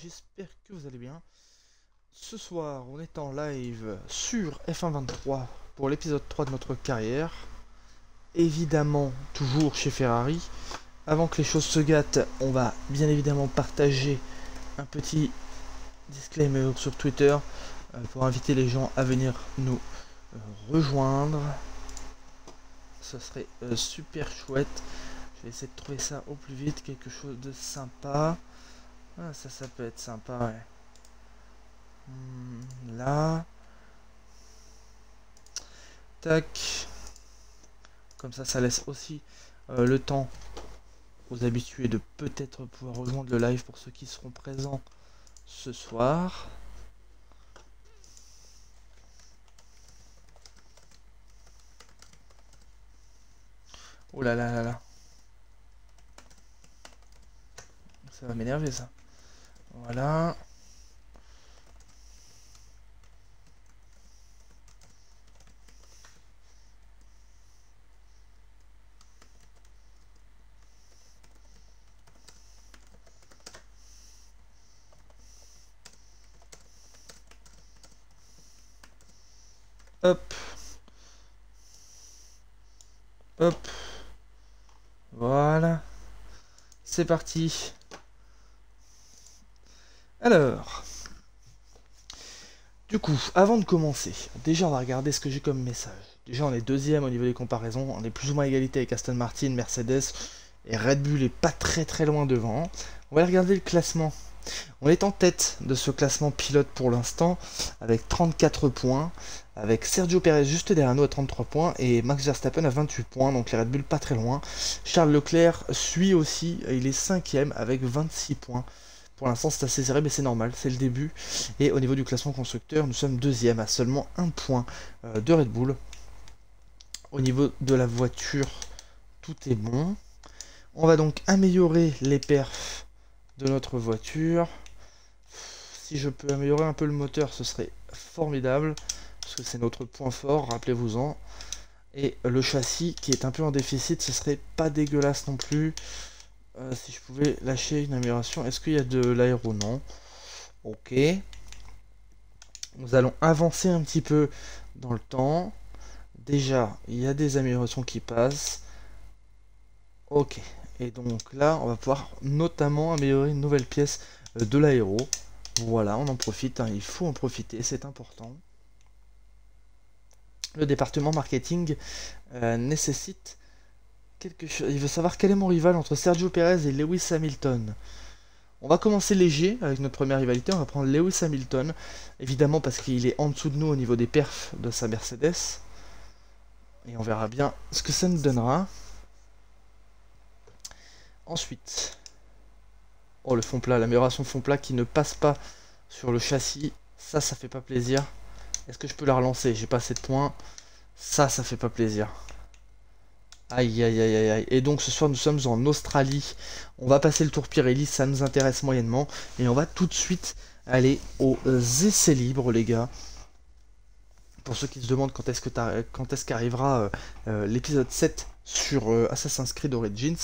j'espère que vous allez bien. Ce soir, on est en live sur F1 23 pour l'épisode 3 de notre carrière. Évidemment, toujours chez Ferrari. Avant que les choses se gâtent, on va bien évidemment partager un petit disclaimer sur Twitter pour inviter les gens à venir nous rejoindre. Ce serait super chouette. Je vais essayer de trouver ça au plus vite, quelque chose de sympa. Ah, ça peut être sympa, ouais. Là. Tac. Comme ça laisse aussi le temps aux habitués de peut-être pouvoir rejoindre le live pour ceux qui seront présents ce soir. Oh là là là là. Ça va m'énerver ça. Voilà. Hop. Hop. Voilà. C'est parti. Alors. Du coup, avant de commencer, déjà on va regarder ce que j'ai comme message. Déjà on est deuxième au niveau des comparaisons, on est plus ou moins à égalité avec Aston Martin, Mercedes et Red Bull est pas très loin devant. On va regarder le classement. On est en tête de ce classement pilote pour l'instant avec 34 points, avec Sergio Perez juste derrière nous à 33 points et Max Verstappen à 28 points, donc les Red Bull pas très loin. Charles Leclerc suit aussi, il est 5ème avec 26 points. Pour l'instant c'est assez serré mais c'est normal, c'est le début. Et au niveau du classement constructeur, nous sommes deuxième à seulement 1 point de Red Bull. Au niveau de la voiture, tout est bon. On va donc améliorer les perfs de notre voiture. Si je peux améliorer un peu le moteur, ce serait formidable, parce que c'est notre point fort, rappelez-vous-en. Et le châssis qui est un peu en déficit, ce serait pas dégueulasse non plus. Si je pouvais lâcher une amélioration, est-ce qu'il y a de l'aéro? Non. Ok. Nous allons avancer un petit peu dans le temps. Déjà, il y a des améliorations qui passent. Ok. Et donc là, on va pouvoir notamment améliorer une nouvelle pièce de l'aéro. Voilà, on en profite, hein, il faut en profiter, c'est important. Le département marketing nécessite quelque chose. Il veut savoir quel est mon rival entre Sergio Perez et Lewis Hamilton. On va commencer léger avec notre première rivalité, on va prendre Lewis Hamilton, évidemment parce qu'il est en dessous de nous au niveau des perfs de sa Mercedes. Et on verra bien ce que ça nous donnera. Ensuite, oh le fond plat, l'amélioration fond plat qui ne passe pas sur le châssis, ça fait pas plaisir. Est-ce que je peux la relancer? J'ai pas assez de points. Ça fait pas plaisir. Aïe aïe aïe aïe aïe. Et donc ce soir nous sommes en Australie. On va passer le tour Pirelli, ça nous intéresse moyennement. Et on va tout de suite aller aux essais libres les gars. Pour ceux qui se demandent quand est-ce qu'arrivera l'épisode 7 sur Assassin's Creed Origins,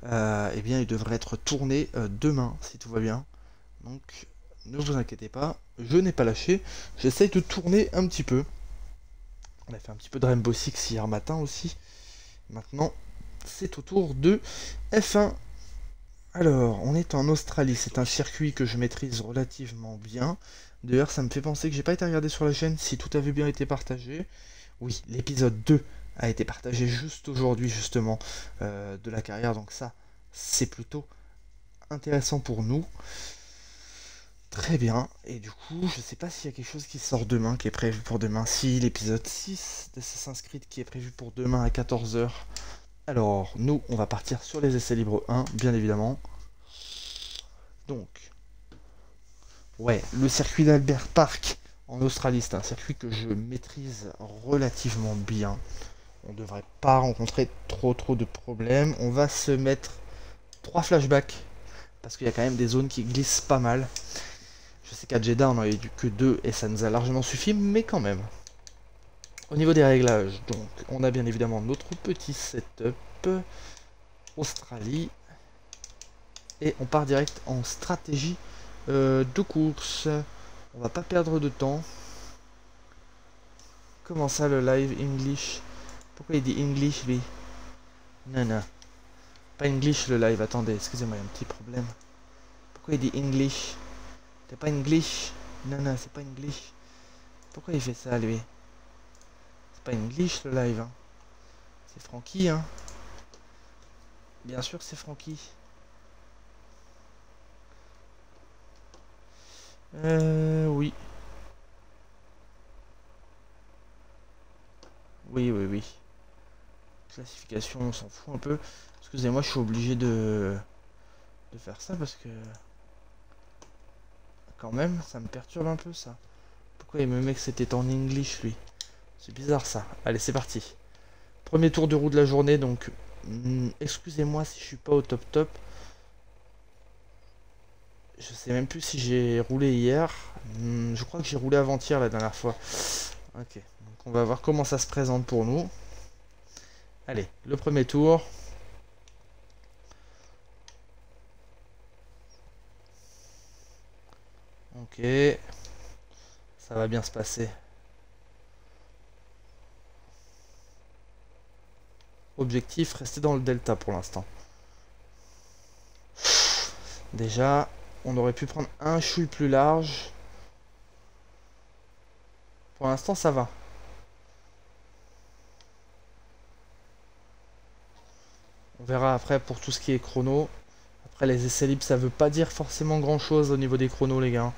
eh bien il devrait être tourné demain si tout va bien. Donc ne vous inquiétez pas, je n'ai pas lâché. J'essaye de tourner un petit peu. On a fait un petit peu de Rainbow Six hier matin aussi. Maintenant, c'est au tour de F1. Alors, on est en Australie. C'est un circuit que je maîtrise relativement bien. D'ailleurs, ça me fait penser que j'ai pas été regardé sur la chaîne si tout avait bien été partagé. Oui, l'épisode 2 a été partagé juste aujourd'hui, justement, de la carrière. Donc ça, c'est plutôt intéressant pour nous. Très bien, et du coup, je sais pas s'il y a quelque chose qui sort demain, qui est prévu pour demain. Si, l'épisode 6 d'Assassin's Creed qui est prévu pour demain à 14h. Alors, nous, on va partir sur les essais libres 1, bien évidemment. Donc, ouais, le circuit d'Albert Park en Australie, c'est un circuit que je maîtrise relativement bien. On devrait pas rencontrer trop de problèmes. On va se mettre 3 flashbacks, parce qu'il y a quand même des zones qui glissent pas mal. Je sais qu'à Jeddah, on en a eu que 2 et ça nous a largement suffi, mais quand même. Au niveau des réglages, donc, on a bien évidemment notre petit setup Australie. Et on part direct en stratégie Deux courses. On va pas perdre de temps. Comment ça le live English? Pourquoi il dit English lui? Non, non. Pas English le live, attendez, excusez-moi, il y a un petit problème. Pourquoi il dit English? C'est pas English? Non, non, c'est pas English. Pourquoi il fait ça lui? C'est pas English le live, hein. C'est Francky, hein. Bien sûr que c'est Francky. Oui. Oui, oui, oui. Classification, on s'en fout un peu. Excusez-moi, je suis obligé de faire ça parce que... Quand même, ça me perturbe un peu ça. Pourquoi il me met que c'était en English lui? C'est bizarre ça. Allez, c'est parti. Premier tour de roue de la journée, donc... excusez-moi si je suis pas au top top. Je sais même plus si j'ai roulé hier. Je crois que j'ai roulé avant-hier la dernière fois. Ok, donc on va voir comment ça se présente pour nous. Allez, le premier tour. Ok. Ça va bien se passer. Objectif, rester dans le delta pour l'instant. Déjà, on aurait pu prendre un chouille plus large. Pour l'instant, ça va. On verra après pour tout ce qui est chrono. Après, les essais libres, ça veut pas dire forcément grand-chose au niveau des chronos, les gars.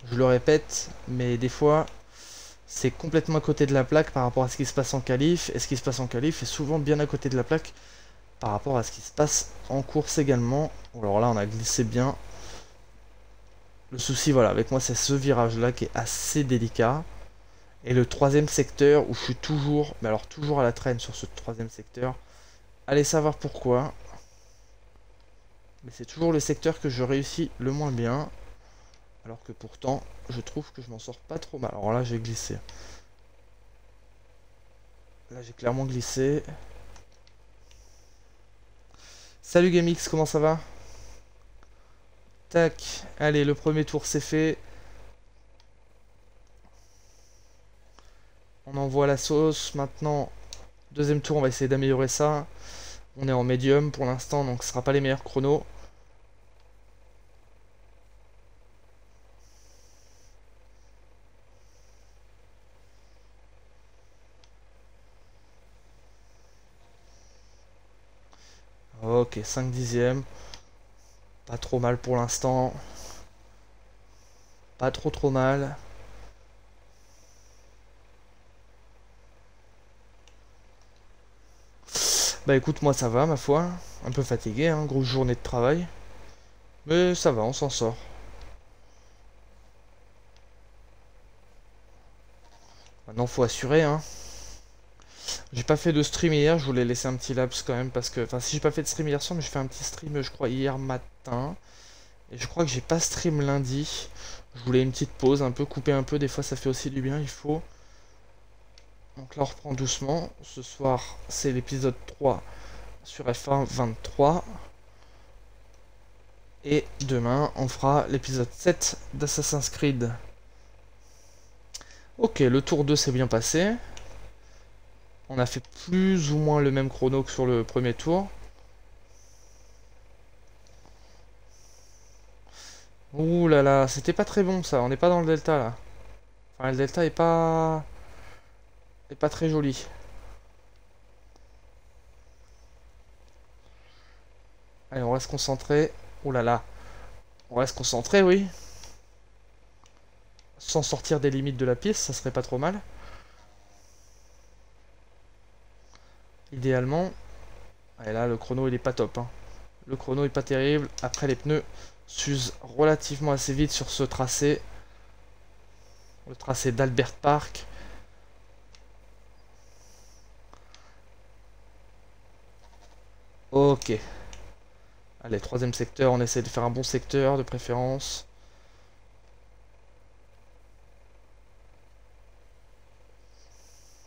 Je le répète, mais des fois, c'est complètement à côté de la plaque par rapport à ce qui se passe en qualif. Et ce qui se passe en qualif est souvent bien à côté de la plaque par rapport à ce qui se passe en course également. Alors là, on a glissé bien. Le souci, voilà, avec moi, c'est ce virage-là qui est assez délicat. Et le troisième secteur où je suis toujours, mais alors toujours à la traîne sur ce troisième secteur. Allez savoir pourquoi. Mais c'est toujours le secteur que je réussis le moins bien. Alors que pourtant, je trouve que je m'en sors pas trop mal. Alors là, j'ai glissé. Là, j'ai clairement glissé. Salut GameX, comment ça va? Tac. Allez, le premier tour, c'est fait. On envoie la sauce. Maintenant, deuxième tour, on va essayer d'améliorer ça. On est en médium pour l'instant, donc ce sera pas les meilleurs chronos. Ok, 5 dixièmes. Pas trop mal pour l'instant. Pas trop mal. Bah écoute, moi ça va, ma foi. Un peu fatigué, hein, grosse journée de travail. Mais ça va, on s'en sort. Maintenant, faut assurer, hein. J'ai pas fait de stream hier, je voulais laisser un petit laps quand même parce que... Enfin, si j'ai pas fait de stream hier soir, mais j'ai fait un petit stream, je crois, hier matin. Et je crois que j'ai pas stream lundi. Je voulais une petite pause, un peu couper un peu, des fois ça fait aussi du bien, il faut. Donc là on reprend doucement. Ce soir c'est l'épisode 3 sur F1 23. Et demain on fera l'épisode 7 d'Assassin's Creed. Ok, le tour 2 s'est bien passé. On a fait plus ou moins le même chrono que sur le premier tour. Ouh là là, c'était pas très bon ça, on n'est pas dans le delta là. Enfin le delta est pas très joli. Allez, on reste concentré. Ouh là là. On reste concentré, oui. Sans sortir des limites de la piste, ça serait pas trop mal. Idéalement. Et là, le chrono, il est pas top, hein. Le chrono est pas terrible. Après, les pneus s'usent relativement assez vite sur ce tracé. Le tracé d'Albert Park. Ok. Allez, troisième secteur, on essaie de faire un bon secteur de préférence.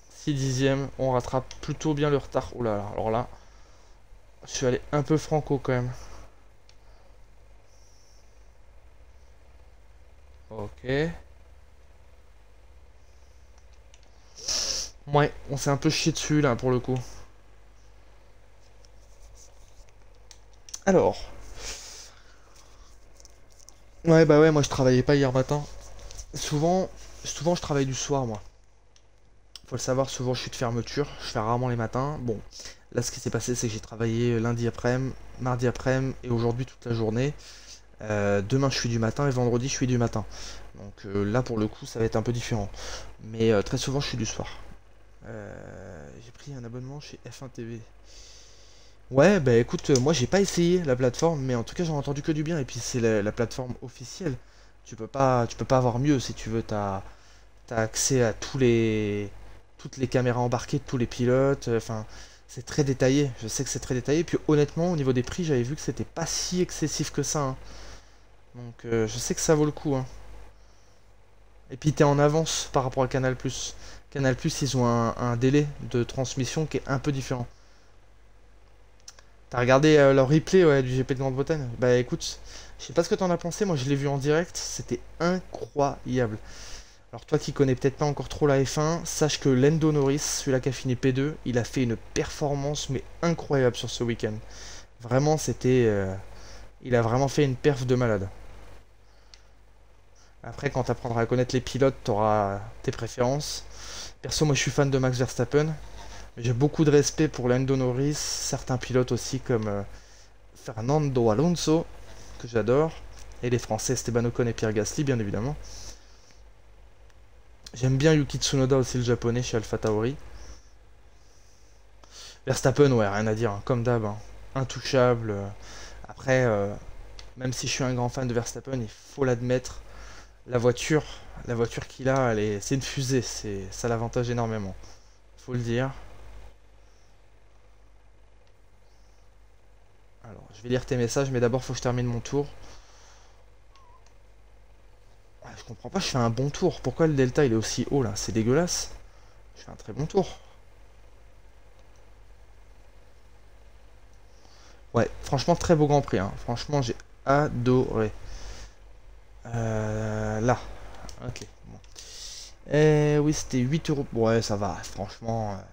Six dixièmes, on rattrape plutôt bien le retard. Oh là là, alors là, je suis allé un peu franco quand même. Ok. Ouais, on s'est un peu chié dessus là pour le coup. Alors. Ouais, bah ouais, moi je travaillais pas hier matin. Souvent je travaille du soir, moi. Faut le savoir, souvent je suis de fermeture. Je fais rarement les matins. Bon, là ce qui s'est passé, c'est que j'ai travaillé lundi après-midi, mardi après-midi et aujourd'hui toute la journée. Demain je suis du matin et vendredi je suis du matin. Donc là pour le coup ça va être un peu différent. Mais très souvent je suis du soir. J'ai pris un abonnement chez F1 TV. Ouais, bah écoute, moi j'ai pas essayé la plateforme, mais en tout cas j'en ai entendu que du bien. Et puis c'est la plateforme officielle. Tu peux pas avoir mieux si tu veux. T'as accès à toutes les caméras embarquées de tous les pilotes. Enfin, c'est très détaillé. Je sais que c'est très détaillé. Puis honnêtement, au niveau des prix, j'avais vu que c'était pas si excessif que ça, hein. Donc je sais que ça vaut le coup, hein. Et puis t'es en avance par rapport à Canal+. Canal+, ils ont un délai de transmission qui est un peu différent. T'as regardé leur replay, ouais, du GP de Grande-Bretagne? Bah écoute, je sais pas ce que t'en as pensé, moi je l'ai vu en direct, c'était incroyable. Alors toi qui connais peut-être pas encore trop la F1, sache que Lando Norris, celui-là qui a fini P2, il a fait une performance mais incroyable sur ce week-end. Vraiment, il a vraiment fait une perf de malade. Après, quand tu apprendras à connaître les pilotes, tu auras tes préférences. Perso, moi je suis fan de Max Verstappen. Mais j'ai beaucoup de respect pour Lando Norris, certains pilotes aussi comme Fernando Alonso, que j'adore, et les Français Esteban Ocon et Pierre Gasly, bien évidemment. J'aime bien Yuki Tsunoda aussi, le japonais, chez AlphaTauri. Verstappen, ouais, rien à dire, hein, comme d'hab, hein, intouchable. Après, même si je suis un grand fan de Verstappen, il faut l'admettre, la voiture, la voiture qu'il a, c'est une fusée, ça l'avantage énormément. Faut le dire. Alors, je vais lire tes messages, mais d'abord, faut que je termine mon tour. Ouais, je comprends pas, je fais un bon tour. Pourquoi le delta il est aussi haut là? C'est dégueulasse. Je fais un très bon tour. Ouais, franchement, très beau Grand Prix, hein. Franchement, j'ai adoré. Là. Ok. Bon. Oui, c'était 8 euros. Ouais, ça va, franchement.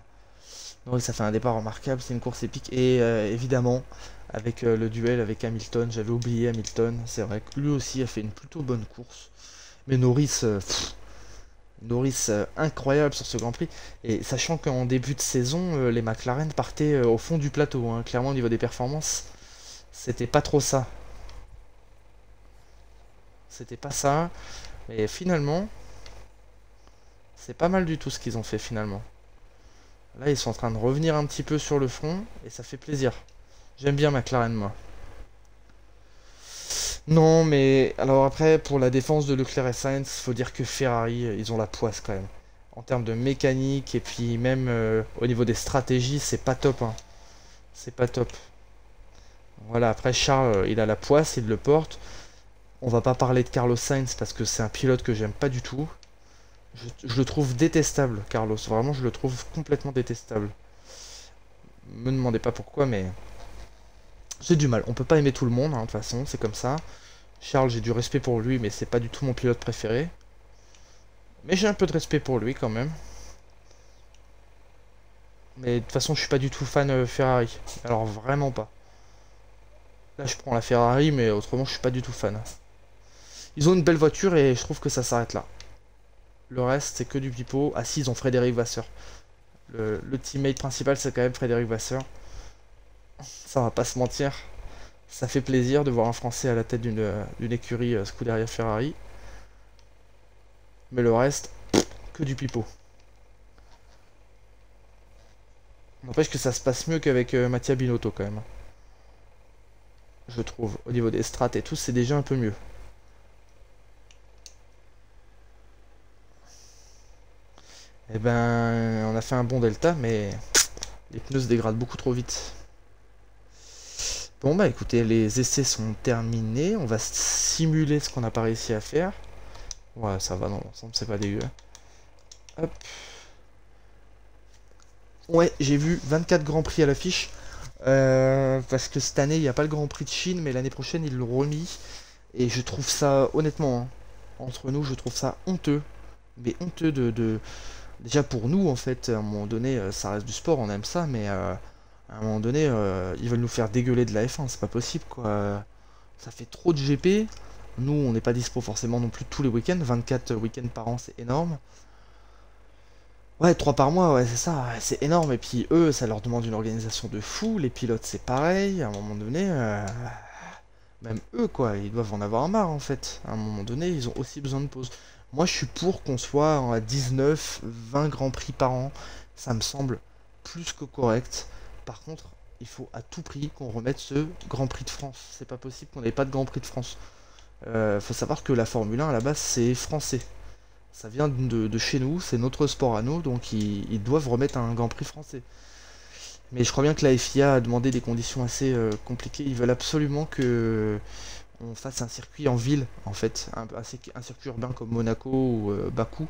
Oui, ça fait un départ remarquable, c'est une course épique. Et évidemment, avec le duel avec Hamilton, j'avais oublié Hamilton. C'est vrai que lui aussi a fait une plutôt bonne course. Mais Norris, Norris incroyable sur ce Grand Prix. Et sachant qu'en début de saison, les McLaren partaient au fond du plateau, hein. Clairement, au niveau des performances, c'était pas trop ça. C'était pas ça. Et finalement, c'est pas mal du tout ce qu'ils ont fait finalement. Là, ils sont en train de revenir un petit peu sur le front et ça fait plaisir. J'aime bien McLaren, moi. Non, mais alors après, pour la défense de Leclerc et Sainz, faut dire que Ferrari, ils ont la poisse quand même. En termes de mécanique et puis même au niveau des stratégies, c'est pas top, hein. C'est pas top. Voilà, après Charles, il a la poisse, il le porte. On va pas parler de Carlos Sainz parce que c'est un pilote que j'aime pas du tout. Je le trouve détestable, Carlos. Vraiment, je le trouve complètement détestable. Me demandez pas pourquoi, mais j'ai du mal. On peut pas aimer tout le monde, hein, de toute façon, c'est comme ça. Charles, j'ai du respect pour lui, mais c'est pas du tout mon pilote préféré. Mais j'ai un peu de respect pour lui quand même. Mais de toute façon, je suis pas du tout fan Ferrari. Alors vraiment pas. Là, je prends la Ferrari, mais autrement, je suis pas du tout fan. Ils ont une belle voiture et je trouve que ça s'arrête là. Le reste, c'est que du pipeau. Ah si, ils ont Frédéric Vasseur. Le teammate principal, c'est quand même Frédéric Vasseur. Ça, on va pas se mentir. Ça fait plaisir de voir un Français à la tête d'une écurie Scuderia Ferrari. Mais le reste, que du pipeau. N'empêche que ça se passe mieux qu'avec Mattia Binotto quand même. Je trouve. Au niveau des strats et tout, c'est déjà un peu mieux. Eh ben, on a fait un bon delta, mais les pneus se dégradent beaucoup trop vite. Bon bah écoutez, les essais sont terminés. On va simuler ce qu'on n'a pas réussi à faire. Ouais, ça va dans l'ensemble, c'est pas dégueu. Hop. Ouais, j'ai vu 24 Grands Prix à l'affiche. Parce que cette année, il n'y a pas le Grand Prix de Chine, mais l'année prochaine, ils l'ont remis. Et je trouve ça, honnêtement, hein, entre nous, je trouve ça honteux. Mais honteux déjà pour nous, en fait, à un moment donné, ça reste du sport, on aime ça, mais à un moment donné, ils veulent nous faire dégueuler de la F1, c'est pas possible, quoi. Ça fait trop de GP. Nous, on n'est pas dispo forcément non plus tous les week-ends. 24 week-ends par an, c'est énorme. Ouais, 3 par mois, ouais, c'est ça, ouais, c'est énorme. Et puis eux, ça leur demande une organisation de fou. Les pilotes, c'est pareil. À un moment donné, même eux, quoi, ils doivent en avoir marre, en fait. À un moment donné, ils ont aussi besoin de pause. Moi, je suis pour qu'on soit à 19, 20 grands prix par an. Ça me semble plus que correct. Par contre, il faut à tout prix qu'on remette ce Grand Prix de France. C'est pas possible qu'on n'ait pas de Grand Prix de France. Faut savoir que la Formule 1 à la base c'est français. Ça vient de chez nous, c'est notre sport à nous, donc ils doivent remettre un Grand Prix français. Mais je crois bien que la FIA a demandé des conditions assez compliquées. Ils veulent absolument que on fasse un circuit en ville, en fait, un circuit urbain comme Monaco ou Bakou.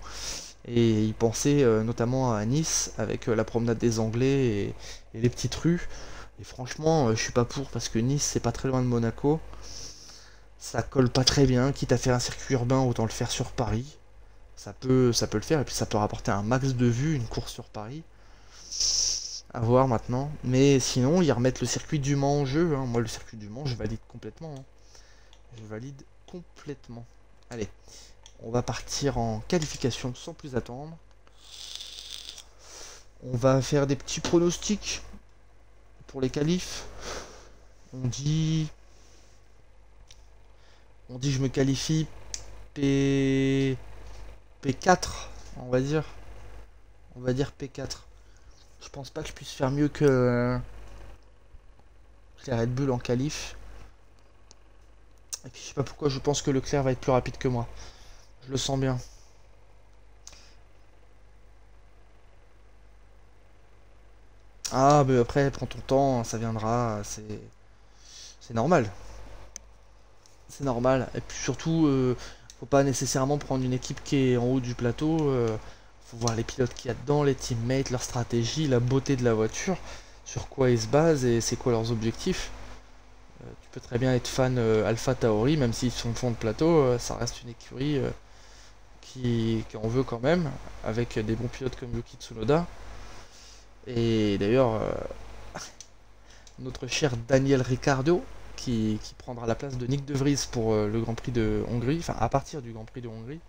Et ils pensaient notamment à Nice avec la promenade des Anglais et les petites rues. Et franchement, je suis pas pour parce que Nice c'est pas très loin de Monaco. Ça colle pas très bien, quitte à faire un circuit urbain, autant le faire sur Paris. Ça peut le faire, et puis ça peut rapporter un max de vues, une course sur Paris. À voir maintenant. Mais sinon, ils remettent le circuit du Mans en jeu, hein. Moi, le circuit du Mans, je valide complètement, hein. Je valide complètement. Allez, on va partir en qualification sans plus attendre. On va faire des petits pronostics pour les qualifs. On dit... On dit je me qualifie P4, on va dire. On va dire P4. Je pense pas que je puisse faire mieux que les Red Bull en qualif. Et puis je sais pas pourquoi je pense que Leclerc va être plus rapide que moi. Je le sens bien. Ah mais après prends ton temps, ça viendra, c'est normal. C'est normal. Et puis surtout, faut pas nécessairement prendre une équipe qui est en haut du plateau. Faut voir les pilotes qu'il y a dedans, les teammates, leur stratégie, la beauté de la voiture, sur quoi ils se basent et c'est quoi leurs objectifs. Tu peux très bien être fan Alpha Tauri, même s'ils sont fond de plateau, ça reste une écurie qui en veut quand même, avec des bons pilotes comme Yuki Tsunoda. Et d'ailleurs, notre cher Daniel Ricciardo, qui prendra la place de Nick De Vries pour le Grand Prix de Hongrie, enfin à partir du Grand Prix de Hongrie.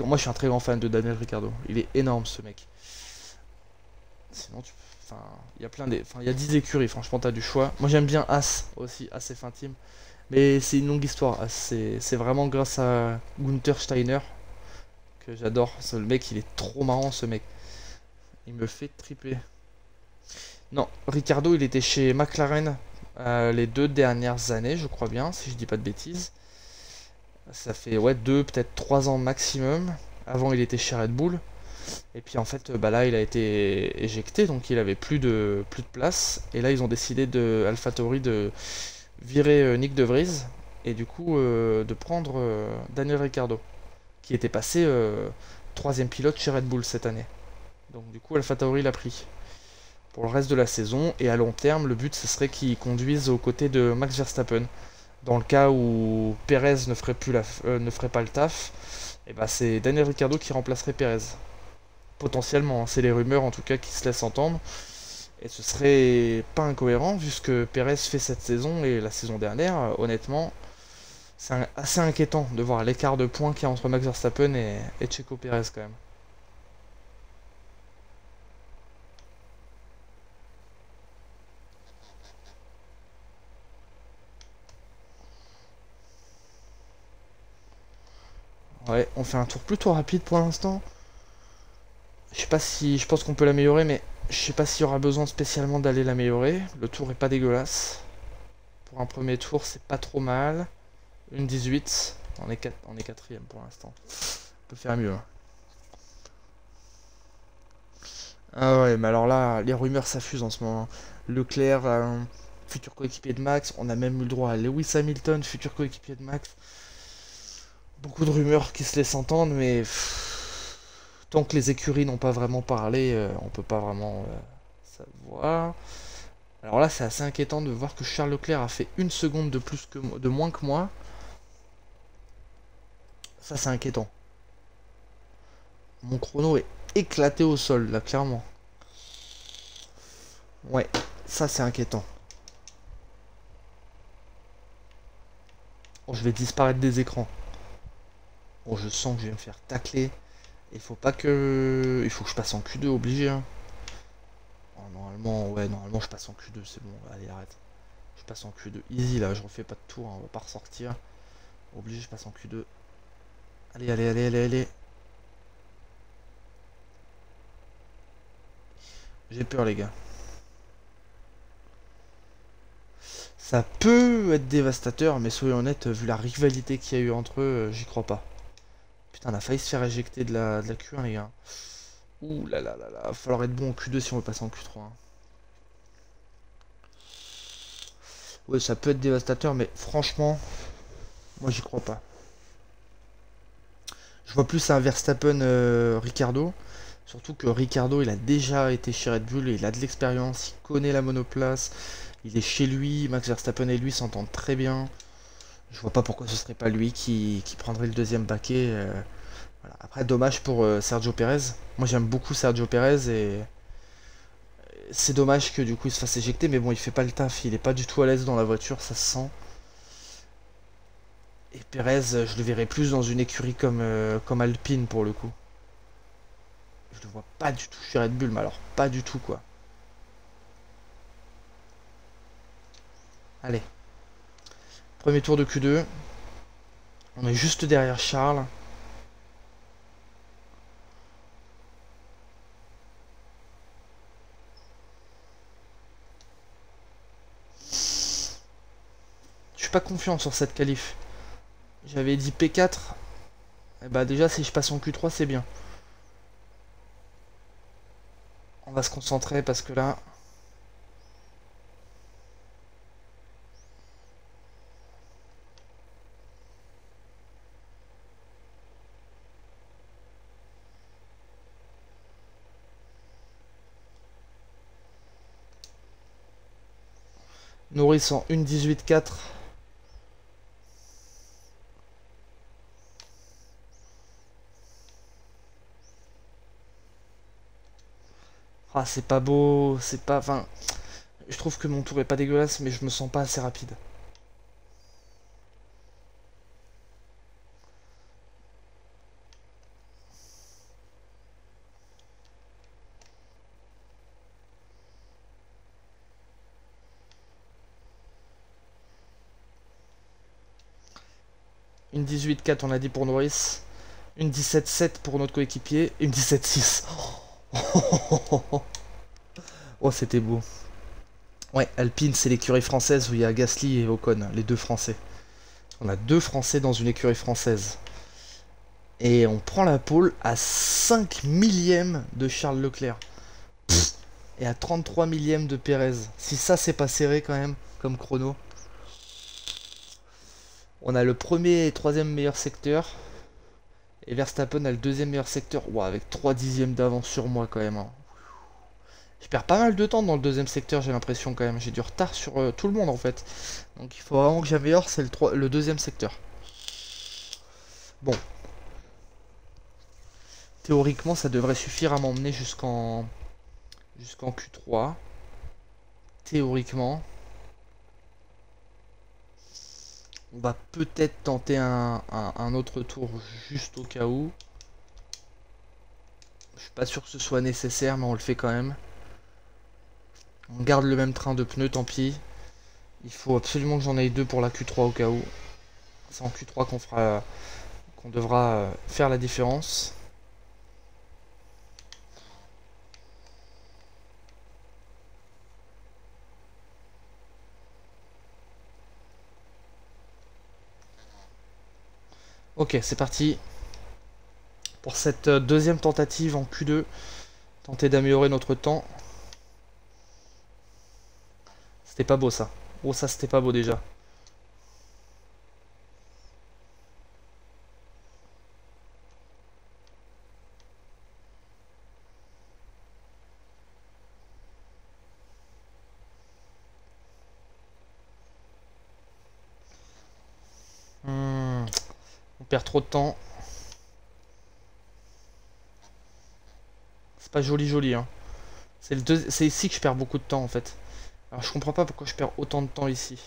Moi je suis un très grand fan de Daniel Ricciardo, il est énorme ce mec. Sinon enfin, il y a il y a 10 écuries, franchement t'as du choix. Moi j'aime bien As aussi, As F1 Team. Mais c'est une longue histoire, c'est vraiment grâce à Gunther Steiner que j'adore. Le mec il est trop marrant ce mec. Il me fait triper. Non, Ricciardo il était chez McLaren les 2 dernières années, je crois bien, si je dis pas de bêtises. Ça fait ouais 2, peut-être 3 ans maximum. Avant il était chez Red Bull. Et puis en fait bah là il a été éjecté, donc il avait plus de place. Et là ils ont décidé de AlphaTauri de virer Nick De Vries. Et du coup de prendre Daniel Ricciardo, qui était passé 3ème pilote chez Red Bull cette année. Donc du coup AlphaTauri l'a pris pour le reste de la saison, et à long terme le but ce serait qu'ils conduisent aux côtés de Max Verstappen. Dans le cas où Perez ne ferait pas le taf, et bah c'est Daniel Ricciardo qui remplacerait Perez. Potentiellement, hein, c'est les rumeurs en tout cas qui se laissent entendre. Et ce serait pas incohérent vu ce que Perez fait cette saison et la saison dernière. Honnêtement, c'est assez inquiétant de voir l'écart de points qu'il y a entre Max Verstappen et Checo Perez quand même. Ouais, on fait un tour plutôt rapide pour l'instant. Je sais pas si... Je pense qu'on peut l'améliorer, mais je sais pas s'il y aura besoin spécialement d'aller l'améliorer. Le tour est pas dégueulasse. Pour un premier tour, c'est pas trop mal. Une 18. On est 4ème pour l'instant. On peut faire mieux, hein. Ah ouais, mais alors là, les rumeurs s'affusent en ce moment. Leclerc, futur coéquipier de Max. On a même eu le droit à Lewis Hamilton, futur coéquipier de Max. Beaucoup de rumeurs qui se laissent entendre, mais tant que les écuries n'ont pas vraiment parlé, on peut pas vraiment savoir. Alors là, c'est assez inquiétant de voir que Charles Leclerc a fait 1 seconde de moins que moi. Ça, c'est inquiétant. Mon chrono est éclaté au sol, là, clairement. Ouais, ça, c'est inquiétant. Oh, je vais disparaître des écrans. Oh, je sens que je vais me faire tacler. Il faut pas que... Il faut que je passe en Q2, obligé. Hein. Oh, normalement, ouais, normalement, je passe en Q2, c'est bon. Allez, arrête. Je passe en Q2. Easy, là, je refais pas de tour, hein, on va pas ressortir. Obligé, je passe en Q2. Allez, allez, allez, allez, allez. J'ai peur, les gars. Ça peut être dévastateur, mais soyons honnêtes, vu la rivalité qu'il y a eu entre eux, j'y crois pas. Putain, on a failli se faire éjecter de la Q1, les gars. Ouh là là là là, va falloir être bon en Q2 si on veut passer en Q3. Hein. Ouais, ça peut être dévastateur, mais franchement, moi j'y crois pas. Je vois plus un Verstappen Ricardo. Surtout que Ricardo, il a déjà été chez Red Bull, il a de l'expérience, il connaît la monoplace, il est chez lui, Max Verstappen et lui s'entendent très bien. Je vois pas pourquoi ce serait pas lui qui prendrait le deuxième paquet. Voilà. Après, dommage pour Sergio Perez. Moi j'aime beaucoup Sergio Perez et c'est dommage que du coup il se fasse éjecter, mais bon, il fait pas le taf, il est pas du tout à l'aise dans la voiture, ça se sent. Et Perez, je le verrais plus dans une écurie comme Alpine pour le coup. Je le vois pas du tout chez Red Bull, mais alors pas du tout quoi. Allez, premier tour de Q2. On est juste derrière Charles. Je suis pas confiant sur cette qualif. J'avais dit P4. Et bah déjà si je passe en Q3 c'est bien. On va se concentrer parce que là... Norris en 1.18.4. Ah c'est pas beau, c'est pas... Enfin, je trouve que mon tour est pas dégueulasse mais je me sens pas assez rapide. Une 18.4 on a dit pour Norris. Une 17.7 pour notre coéquipier. Une 17.6. Oh c'était beau. Ouais, Alpine c'est l'écurie française où il y a Gasly et Ocon, les deux français. On a deux français dans une écurie française. Et on prend la pole à 5 millièmes de Charles Leclerc. Et à 33 millièmes de Pérez. Si ça c'est pas serré quand même, comme chrono. On a le premier et troisième meilleur secteur. Et Verstappen a le deuxième meilleur secteur. Ouah, avec 3 dixièmes d'avance sur moi quand même. Hein. Je perds pas mal de temps dans le deuxième secteur, j'ai l'impression quand même. J'ai du retard sur tout le monde en fait. Donc il faut vraiment que j'améliore, c'est le deuxième secteur. Bon. Théoriquement, ça devrait suffire à m'emmener jusqu'en Q3. Théoriquement. On va peut-être tenter un autre tour juste au cas où. Je suis pas sûr que ce soit nécessaire, mais on le fait quand même. On garde le même train de pneus, tant pis. Il faut absolument que j'en aille deux pour la Q3 au cas où. C'est en Q3 qu'on devra faire la différence. Ok, c'est parti. Pour cette deuxième tentative en Q2, tenter d'améliorer notre temps. C'était pas beau ça. Oh ça c'était pas beau déjà. On perd trop de temps. C'est pas joli joli, hein. C'est ici que je perds beaucoup de temps en fait. Alors je comprends pas pourquoi je perds autant de temps ici.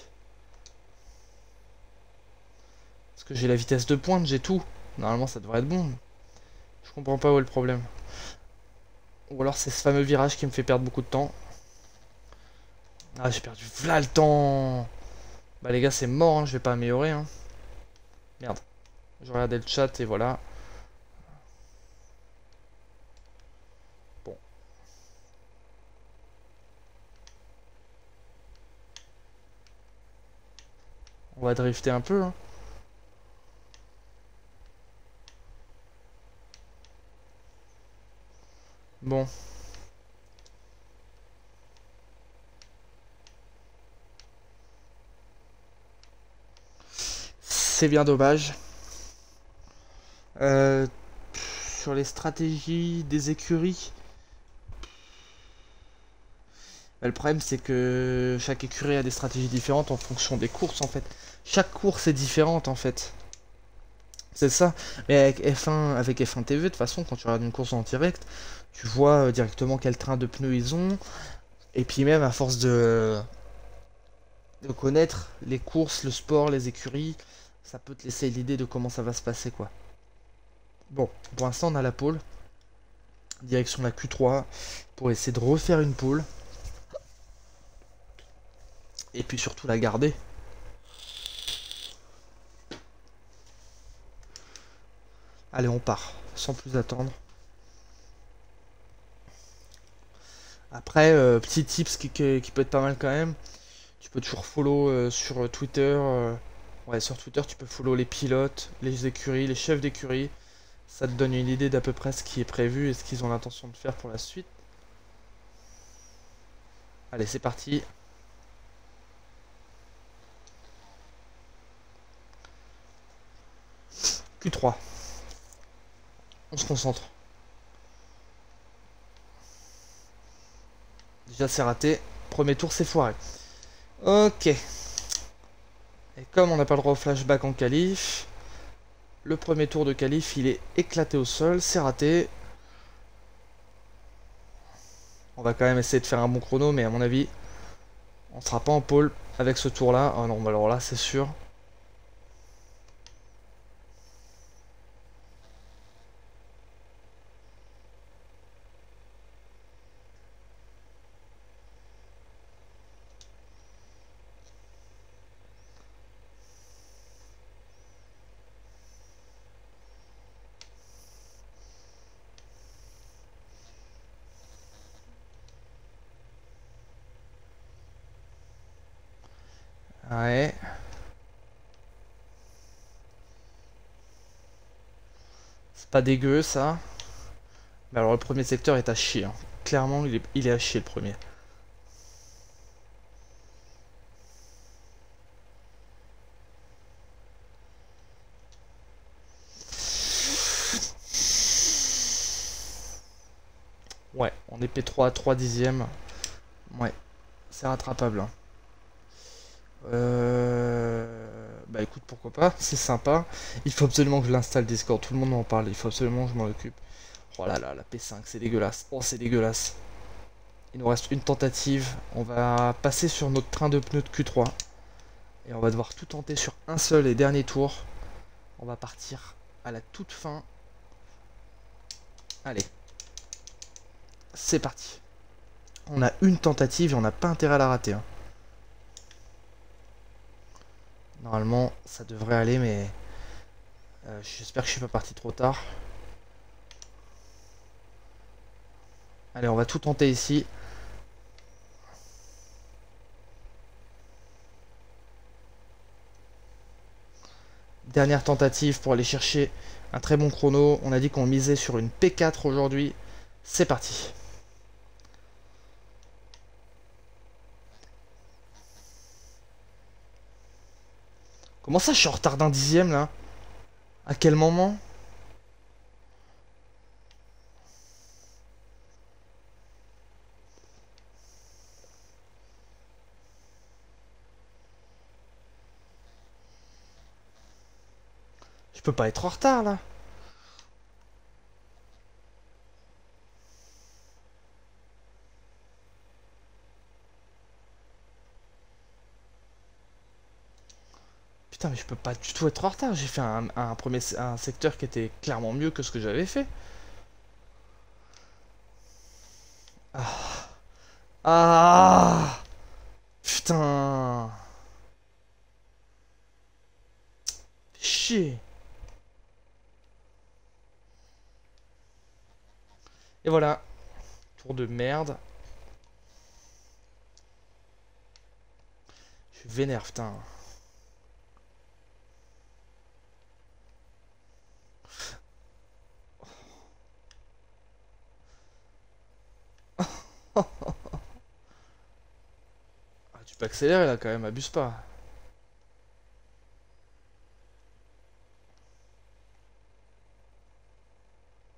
Parce que j'ai la vitesse de pointe, j'ai tout. Normalement ça devrait être bon. Je comprends pas où est le problème. Ou alors c'est ce fameux virage qui me fait perdre beaucoup de temps. Ah, j'ai perdu v'là le temps. Bah les gars, c'est mort, hein, je vais pas améliorer. Hein. Merde. Je regardais le chat et voilà. Bon. On va drifter un peu. Hein. Bon. C'est bien dommage. Euh, sur les stratégies des écuries, bah, le problème c'est que chaque écurie a des stratégies différentes en fonction des courses en fait. Chaque course est différente en fait. C'est ça. Mais avec F1 TV, de toute façon, quand tu regardes une course en direct, tu vois directement quel train de pneus ils ont. Et puis même à force de connaître les courses, le sport, les écuries, ça peut te laisser l'idée de comment ça va se passer quoi. Bon, pour l'instant on a la pole. Direction la Q3 pour essayer de refaire une pole. Et puis surtout la garder. Allez, on part, sans plus attendre. Après, petit tips qui peut être pas mal quand même. Tu peux toujours follow sur Twitter. Ouais, sur Twitter, tu peux follow les pilotes, les écuries, les chefs d'écurie. Ça te donne une idée d'à peu près ce qui est prévu et ce qu'ils ont l'intention de faire pour la suite. Allez, c'est parti. Q3. On se concentre. Déjà, c'est raté. Premier tour, c'est foiré. Ok. Et comme on n'a pas le droit au flashback en qualif, le premier tour de qualif, il est éclaté au sol. C'est raté. On va quand même essayer de faire un bon chrono, mais à mon avis, on sera pas en pole avec ce tour-là. Oh non, bah alors là, c'est sûr. Ouais. C'est pas dégueu, ça. Mais alors, le premier secteur est à chier. Hein. Clairement, il est à chier, le premier. Ouais, on est P3 à 3 dixièmes. Ouais, c'est rattrapable. Hein. Bah écoute, pourquoi pas, c'est sympa. Il faut absolument que je l'installe Discord, tout le monde en parle, il faut absolument que je m'en occupe. Oh là là, la P5, c'est dégueulasse. Oh, c'est dégueulasse. Il nous reste une tentative. On va passer sur notre train de pneus de Q3. Et on va devoir tout tenter sur un seul et dernier tour. On va partir à la toute fin. Allez. C'est parti. On a une tentative et on n'a pas intérêt à la rater. Hein. Normalement, ça devrait aller, mais... j'espère que je suis pas parti trop tard. Allez, on va tout tenter ici. Dernière tentative pour aller chercher un très bon chrono. On a dit qu'on misait sur une P4 aujourd'hui. C'est parti. Comment ça, je suis en retard d'un dixième là? À quel moment? Je peux pas être en retard là. mais je peux pas du tout être en retard. J'ai fait un secteur qui était clairement mieux que ce que j'avais fait. Ah. Ah. Putain. Chier. Et voilà. Tour de merde. Je suis vénère, putain. Ah, tu peux accélérer là quand même, abuse pas.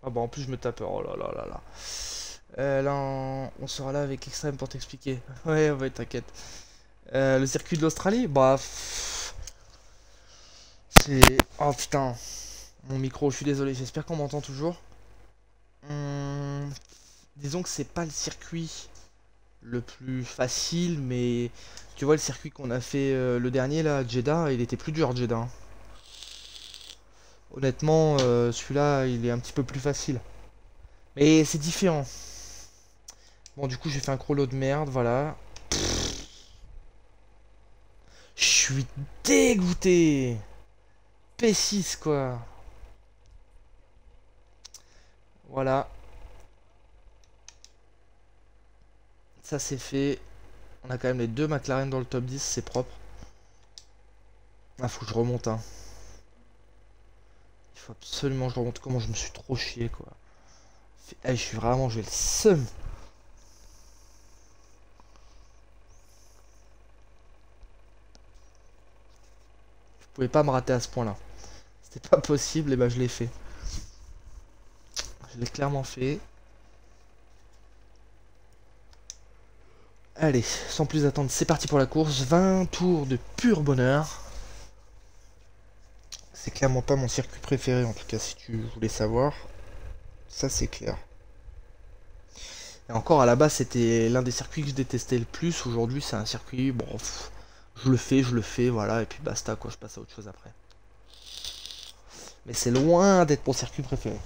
Ah bah en plus je me tape. Oh là là là là. Là on sera là avec Extreme pour t'expliquer. Ouais ouais t'inquiète. Le circuit de l'Australie, bah c'est... Oh putain. Mon micro, je suis désolé, j'espère qu'on m'entend toujours. Hum, disons que c'est pas le circuit le plus facile, mais tu vois le circuit qu'on a fait le dernier là, Jeddah, il était plus dur Jeddah, hein. Honnêtement, celui-là, il est un petit peu plus facile. Mais c'est différent. Bon, du coup, j'ai fait un chrono de merde, voilà. Je suis dégoûté. P6, quoi. Voilà. Ça, c'est fait. On a quand même les deux McLaren dans le top 10, c'est propre. Ah, faut que je remonte, hein. Il faut absolument que je remonte. Comment je me suis trop chié, quoi. Je suis vraiment... J'ai le seum. Je pouvais pas me rater à ce point-là. C'était pas possible, et bah je l'ai fait. Je l'ai clairement fait. Allez, sans plus attendre, c'est parti pour la course. 20 tours de pur bonheur. C'est clairement pas mon circuit préféré, en tout cas, si tu voulais savoir. Ça, c'est clair. Et encore, à la base, c'était l'un des circuits que je détestais le plus. Aujourd'hui, c'est un circuit, bon, je le fais, voilà, et puis basta, quoi, je passe à autre chose après. Mais c'est loin d'être mon circuit préféré.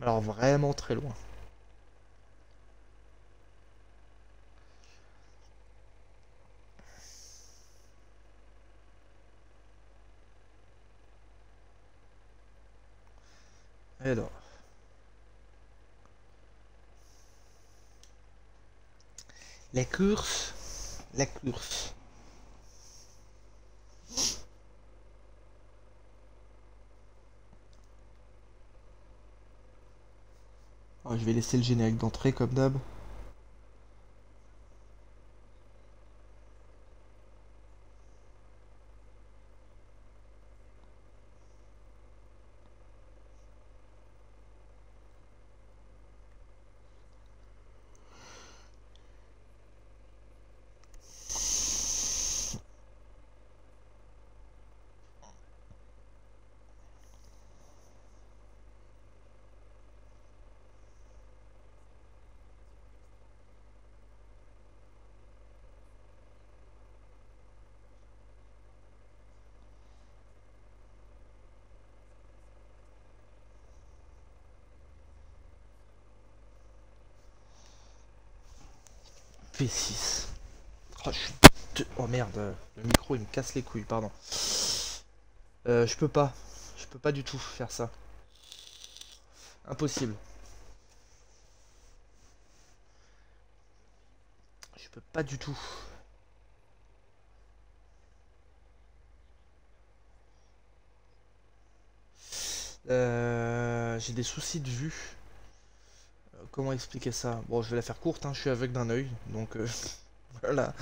Alors, vraiment très loin. Alors. La course. La course. Oh, je vais laisser le générique d'entrée comme d'hab. P6. Oh, oh merde, le micro il me casse les couilles, pardon. Je peux pas. Je peux pas du tout faire ça. Impossible. Je peux pas du tout. J'ai des soucis de vue. Comment expliquer ça? Bon, je vais la faire courte, hein, je suis aveugle d'un œil, donc voilà,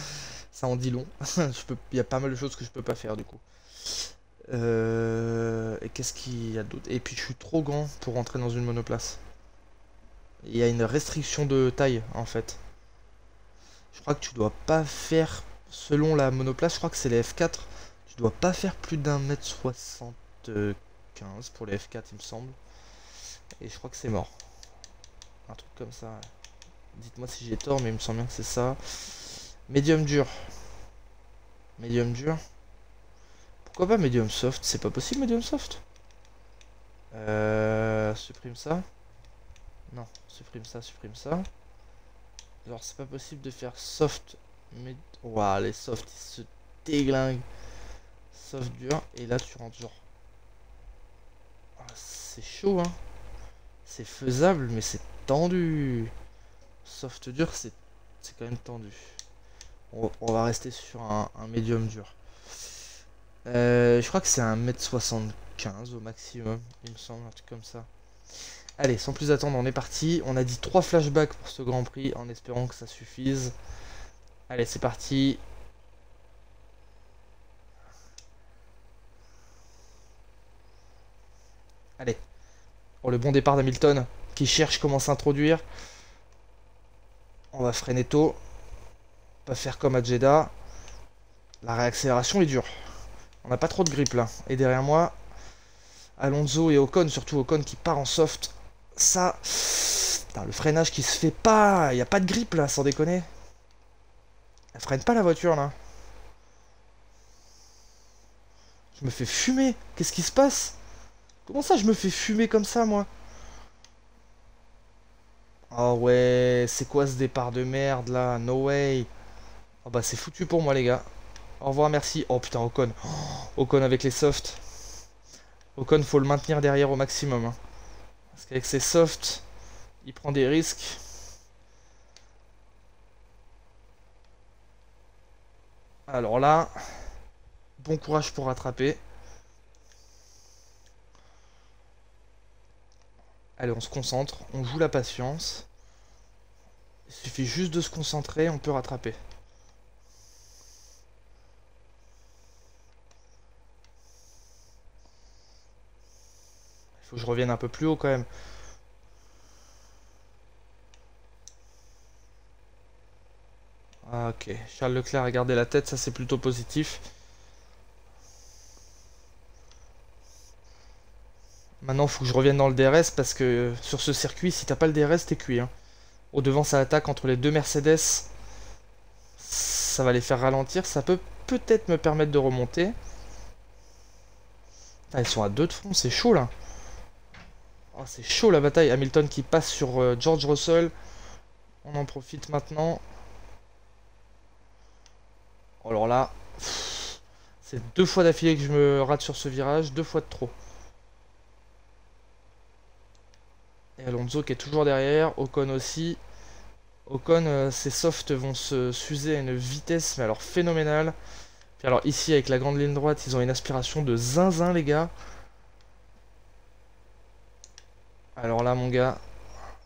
ça en dit long. Il y a pas mal de choses que je peux pas faire du coup. Et qu'est-ce qu'il y a d'autre? Et puis je suis trop grand pour rentrer dans une monoplace. Il y a une restriction de taille en fait. Je crois que tu dois pas faire, selon la monoplace, je crois que c'est les F4, tu dois pas faire plus d'1m75 pour les F4 il me semble. Et je crois que c'est mort. Un truc comme ça. Dites-moi si j'ai tort, mais il me semble bien que c'est ça. Médium dur. Médium dur. Pourquoi pas medium soft? C'est pas possible medium soft? Supprime ça. Non, supprime ça, supprime ça. Alors c'est pas possible de faire soft. Mais... Waouh, les softs ils se déglinguent. Soft dur. Et là tu rentres genre... Ah, c'est chaud hein. C'est faisable mais c'est tendu. Soft dur c'est quand même tendu. On va rester sur un médium dur. Je crois que c'est un 1m75 au maximum, il me semble, un truc comme ça. Allez, sans plus attendre, on est parti. On a dit 3 flashbacks pour ce Grand Prix, en espérant que ça suffise. Allez, c'est parti. Allez. Pour le bon départ d'Hamilton, qui cherche comment s'introduire. On va freiner tôt. Pas faire comme à Jeddah. La réaccélération est dure. On n'a pas trop de grip là. Et derrière moi, Alonso et Ocon, surtout Ocon qui part en soft. Ça... Putain, le freinage qui se fait pas. Il n'y a pas de grip là, sans déconner. Elle freine pas la voiture là. Je me fais fumer. Qu'est-ce qui se passe? Comment ça je me fais fumer comme ça moi? Oh ouais, c'est quoi ce départ de merde là? No way. Oh bah c'est foutu pour moi les gars. Au revoir, merci. Oh putain, Ocon. Oh, Ocon avec les softs. Ocon, faut le maintenir derrière au maximum. Hein. Parce qu'avec ses softs, il prend des risques. Alors là, bon courage pour rattraper. Allez, on se concentre. On joue la patience. Il suffit juste de se concentrer, on peut rattraper. Il faut que je revienne un peu plus haut quand même. Ah, ok, Charles Leclerc a gardé la tête, ça c'est plutôt positif. Maintenant, il faut que je revienne dans le DRS parce que sur ce circuit, si t'as pas le DRS, t'es cuit. Hein. Au devant, ça attaque entre les deux Mercedes. Ça va les faire ralentir. Ça peut peut-être me permettre de remonter. Ah, ils sont à 2 de front, c'est chaud là. Oh, c'est chaud la bataille. Hamilton qui passe sur George Russell. On en profite maintenant. Oh, alors là, c'est 2 fois d'affilée que je me rate sur ce virage. 2 fois de trop. Et Alonso qui est toujours derrière. Ocon aussi. Ocon, ses softs vont s'user à une vitesse mais alors phénoménale. Puis alors ici avec la grande ligne droite, ils ont une aspiration de zinzin les gars. Alors là mon gars,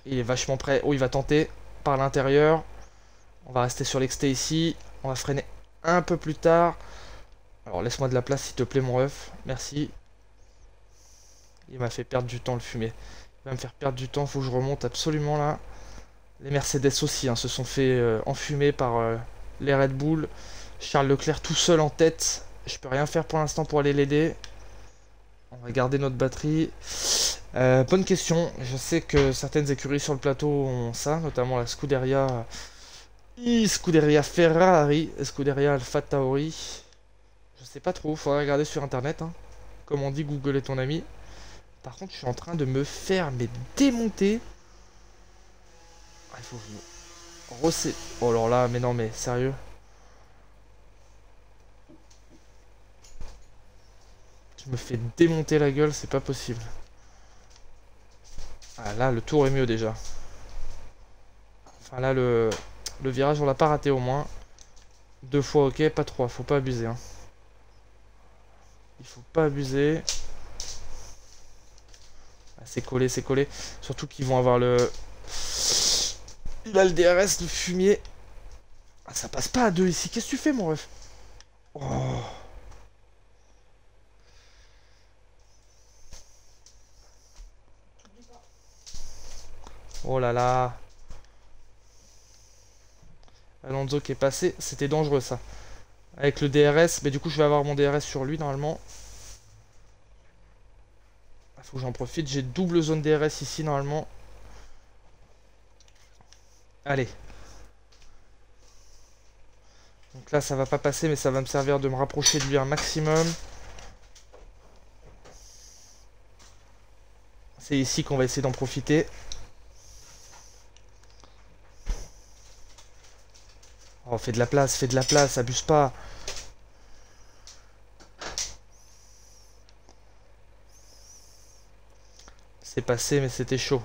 il est vachement prêt. Oh il va tenter par l'intérieur. On va rester sur l'exté ici. On va freiner un peu plus tard. Alors laisse-moi de la place s'il te plaît mon ref. Merci. Il m'a fait perdre du temps le fumier. Il va me faire perdre du temps, faut que je remonte absolument là. Les Mercedes aussi hein, se sont fait enfumer par les Red Bull. Charles Leclerc tout seul en tête. Je peux rien faire pour l'instant pour aller l'aider. On va garder notre batterie. Bonne question. Je sais que certaines écuries sur le plateau ont ça, notamment la Scuderia. Scuderia Ferrari, Scuderia Alpha Tauri. Je sais pas trop, faudrait regarder sur internet. Hein. Comme on dit, Google est ton ami. Par contre, je suis en train de me faire démonter. Ah, il faut que je me... Oh alors là, mais non, mais sérieux. Je me fais démonter la gueule, c'est pas possible. Ah là, le tour est mieux déjà. Enfin là, le virage, on l'a pas raté au moins. 2 fois, ok, pas 3, faut pas abuser. Hein. Il faut pas abuser. Ah, c'est collé, c'est collé. Surtout qu'ils vont avoir le... Il a le DRS, le fumier. Ah, ça passe pas à 2 ici. Qu'est-ce que tu fais, mon ref? Oh. Oh là là. Alonso qui est passé. C'était dangereux, ça. Avec le DRS. Mais du coup, je vais avoir mon DRS sur lui, normalement. Il faut que j'en profite. J'ai double zone DRS ici, normalement. Allez. Donc là, ça va pas passer, mais ça va me servir de me rapprocher de lui un maximum. C'est ici qu'on va essayer d'en profiter. Oh, fais de la place, abuse pas. C'est passé, mais c'était chaud.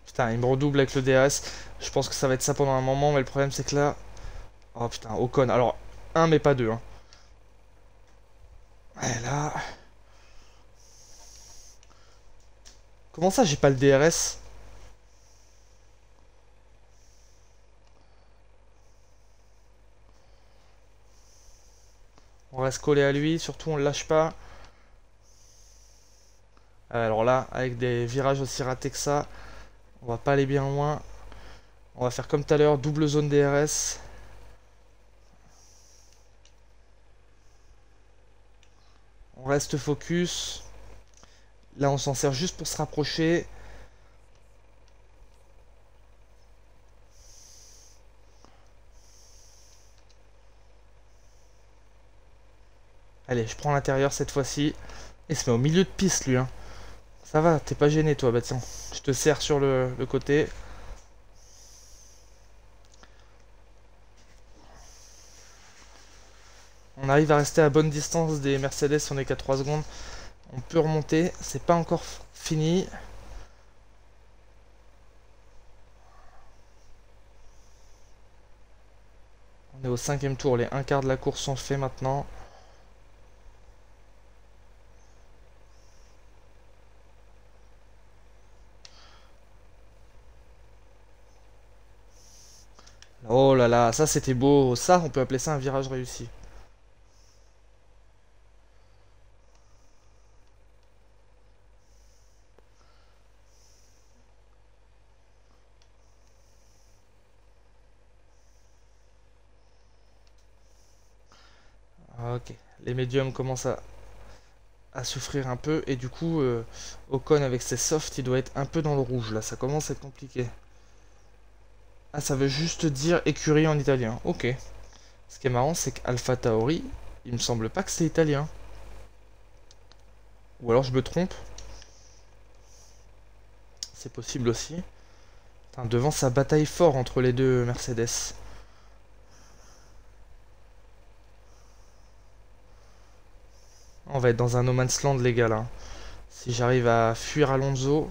Putain, il me redouble avec le DRS. Je pense que ça va être ça pendant un moment, mais le problème c'est que là... Oh putain, Ocon. Alors, un mais pas deux. Hein. Ouais, là... Comment ça, j'ai pas le DRS? On reste collé à lui, surtout on le lâche pas. Alors là, avec des virages aussi ratés que ça, on va pas aller bien loin. On va faire comme tout à l'heure, double zone DRS. On reste focus. Là, on s'en sert juste pour se rapprocher. Allez, je prends l'intérieur cette fois-ci. Et se met au milieu de piste, lui. Hein. Ça va, t'es pas gêné, toi. Bah tiens, je te sers sur le côté. On arrive à rester à bonne distance des Mercedes, on est qu'à 3 secondes. On peut remonter, c'est pas encore fini. On est au 5e tour, les 1/4 de la course sont faits maintenant. Oh là là, ça c'était beau, ça on peut appeler ça un virage réussi. Ok, les médiums commencent à souffrir un peu et du coup Ocon avec ses softs il doit être un peu dans le rouge là, ça commence à être compliqué. Ah ça veut juste dire écurie en italien, ok. Ce qui est marrant c'est qu'Alpha Tauri, il me semble pas que c'est italien. Ou alors je me trompe. C'est possible aussi. Putain, devant ça bataille fort entre les deux Mercedes. On va être dans un no man's land les gars là. Si j'arrive à fuir Alonso,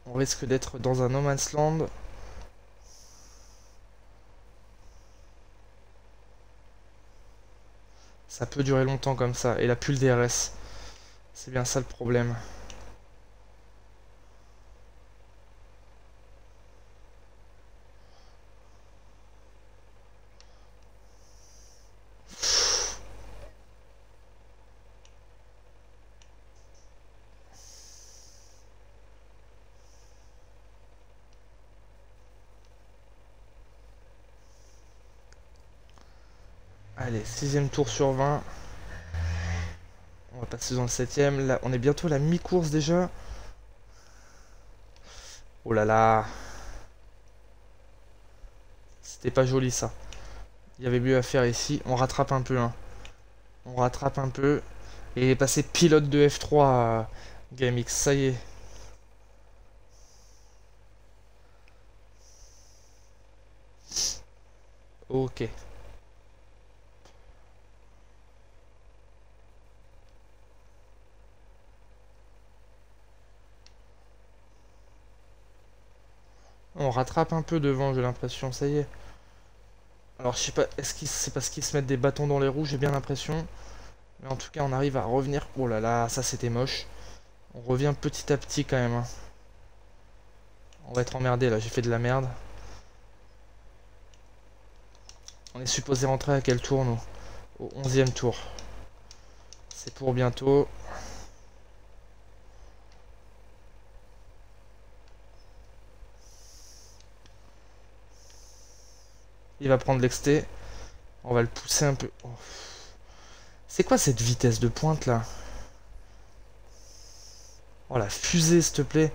on risque d'être dans un no man's land. Ça peut durer longtemps comme ça. Et la pull DRS. C'est bien ça le problème. Allez, 6ème tour sur 20. On va passer dans le 7ème. Là, on est bientôt à la mi-course déjà. Oh là là. C'était pas joli ça. Il y avait mieux à faire ici. On rattrape un peu. Hein. On rattrape un peu. Et il est passé pilote de F3 à GameX. Ça y est. Ok. On rattrape un peu devant, j'ai l'impression. Ça y est. Alors, je sais pas, est-ce que c'est parce qu'ils se mettent des bâtons dans les roues, j'ai bien l'impression. Mais en tout cas, on arrive à revenir. Oh là là, ça c'était moche. On revient petit à petit quand même. Hein. On va être emmerdé là, j'ai fait de la merde. On est supposé rentrer à quel tour nous? Au 11e tour. C'est pour bientôt. Il va prendre l'exté. On va le pousser un peu. Oh. C'est quoi cette vitesse de pointe là? Oh la fusée, s'il te plaît.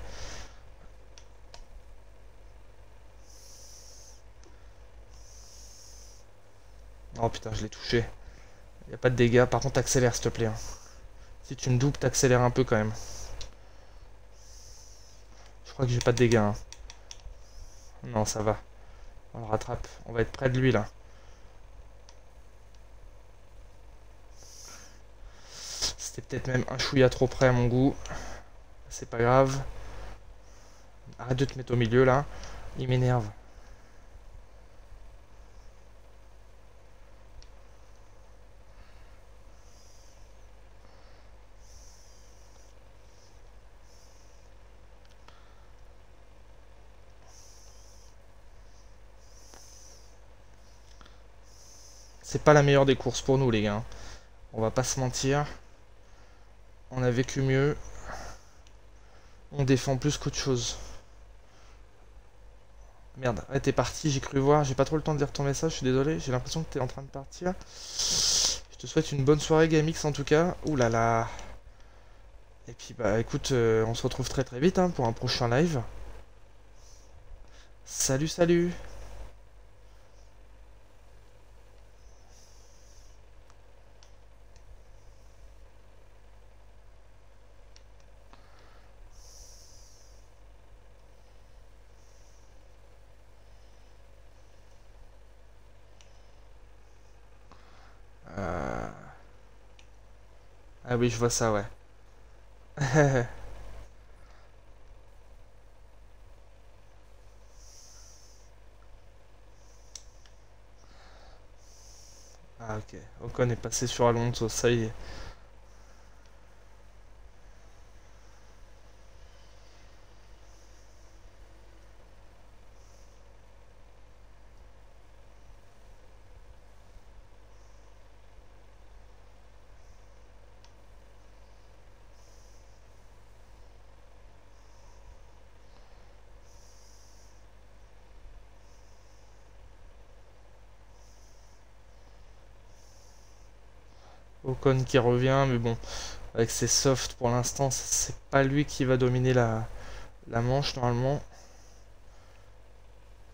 Oh putain, je l'ai touché. Y a pas de dégâts. Par contre, accélère, s'il te plaît, hein. Si tu me doubles, t'accélères un peu quand même. Je crois que j'ai pas de dégâts, hein. Non, ça va. On le rattrape. On va être près de lui, là. C'était peut-être même un chouïa trop près à mon goût. C'est pas grave. Arrête de te mettre au milieu, là. Il m'énerve. C'est pas la meilleure des courses pour nous, les gars. On va pas se mentir. On a vécu mieux. On défend plus qu'autre chose. Merde, ouais, t'es parti, j'ai cru voir. J'ai pas trop le temps de lire ton message, je suis désolé. J'ai l'impression que t'es en train de partir. Je te souhaite une bonne soirée GameX en tout cas. Ouh là là. Et puis bah écoute, on se retrouve très très vite hein, pour un prochain live. Salut, salut. Euh, Ah oui, je vois ça, ouais. Ah ok, Ocon est passé sur Alonso, ça y est. Ocon qui revient, mais bon, avec ses softs pour l'instant, c'est pas lui qui va dominer la manche normalement.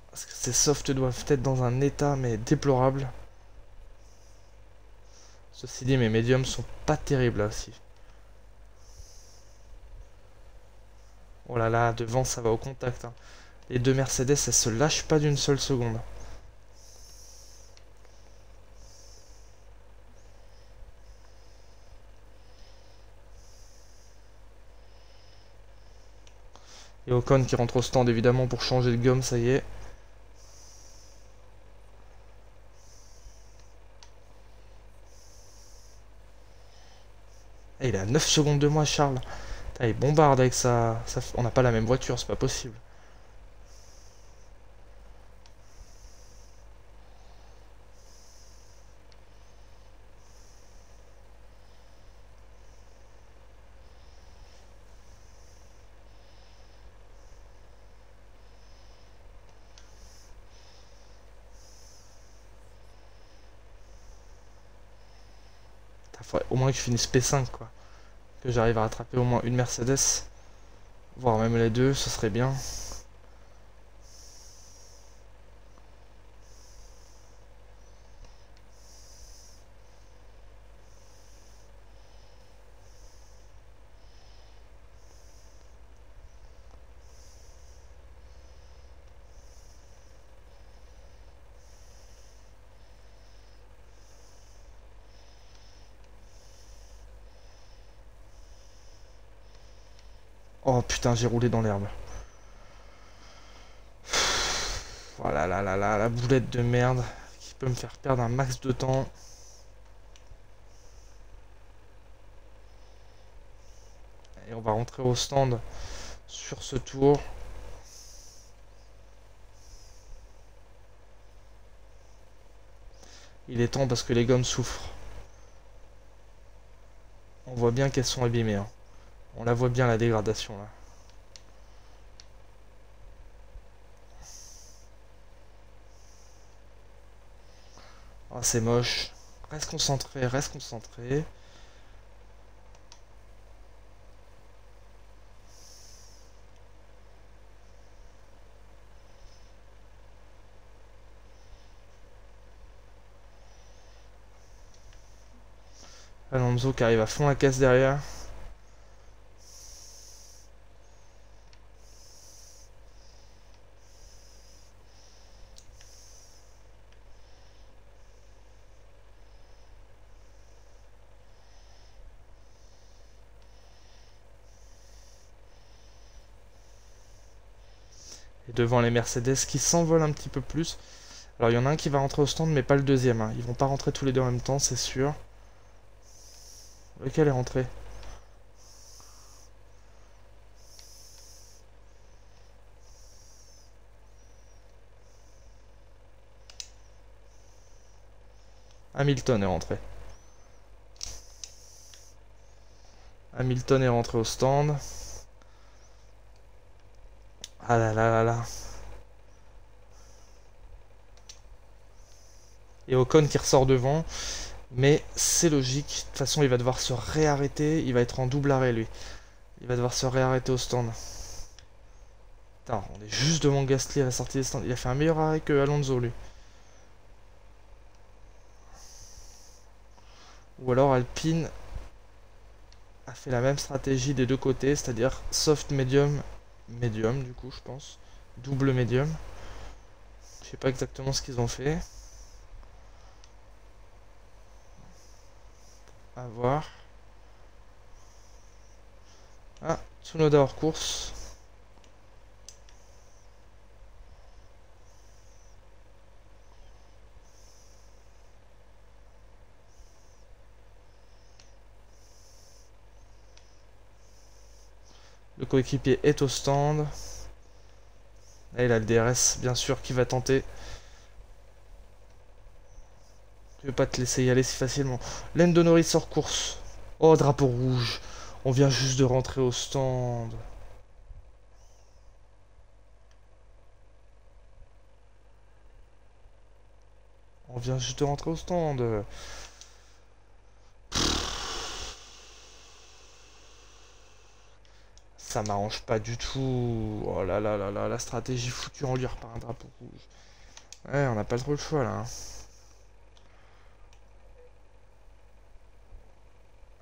Parce que ses softs doivent être dans un état mais déplorable. Ceci dit, mes médiums sont pas terribles là aussi. Oh là là, devant ça va au contact, hein. Les deux Mercedes, elles se lâchent pas d'une seule seconde. Et Ocon qui rentre au stand évidemment pour changer de gomme, ça y est. Et il est à 9 secondes de moi, Charles. Putain, il bombarde avec ça. On n'a pas la même voiture, c'est pas possible. Putain, faudrait au moins que je finisse P5 quoi. Que j'arrive à rattraper au moins une Mercedes. Voire même les deux, ce serait bien. Oh putain, j'ai roulé dans l'herbe. Voilà, là, là, là, la boulette de merde qui peut me faire perdre un max de temps. Et on va rentrer au stand sur ce tour. Il est temps parce que les gommes souffrent. On voit bien qu'elles sont abîmées, hein. On la voit bien la dégradation là. Oh, c'est moche. Reste concentré, reste concentré. Alonso qui arrive à fond la caisse derrière. Et devant les Mercedes qui s'envolent un petit peu plus. Alors il y en a un qui va rentrer au stand mais pas le deuxième. Hein. Ils vont pas rentrer tous les deux en même temps, c'est sûr. Lequel est rentré? Hamilton est rentré. Hamilton est rentré au stand. Ah là là là là. Et Ocon qui ressort devant. Mais c'est logique. De toute façon, il va devoir se réarrêter. Il va être en double arrêt, lui. Il va devoir se réarrêter au stand. Putain, on est juste devant Gasly à la sortie des stands. Il a fait un meilleur arrêt que Alonso, lui. Ou alors Alpine a fait la même stratégie des deux côtés, c'est-à-dire soft, medium, medium, du coup, je pense. Double medium. Je sais pas exactement ce qu'ils ont fait. À voir. Ah, Tsunoda hors course. Le coéquipier est au stand. Là, il a le DRS, bien sûr, qui va tenter. Tu veux pas te laisser y aller si facilement. Lando Norris hors course. Oh, drapeau rouge. On vient juste de rentrer au stand. On vient juste de rentrer au stand. Ça m'arrange pas du tout. Oh là là là là, la stratégie foutue en l'air par un drapeau rouge. Ouais, on n'a pas trop le choix là. Hein.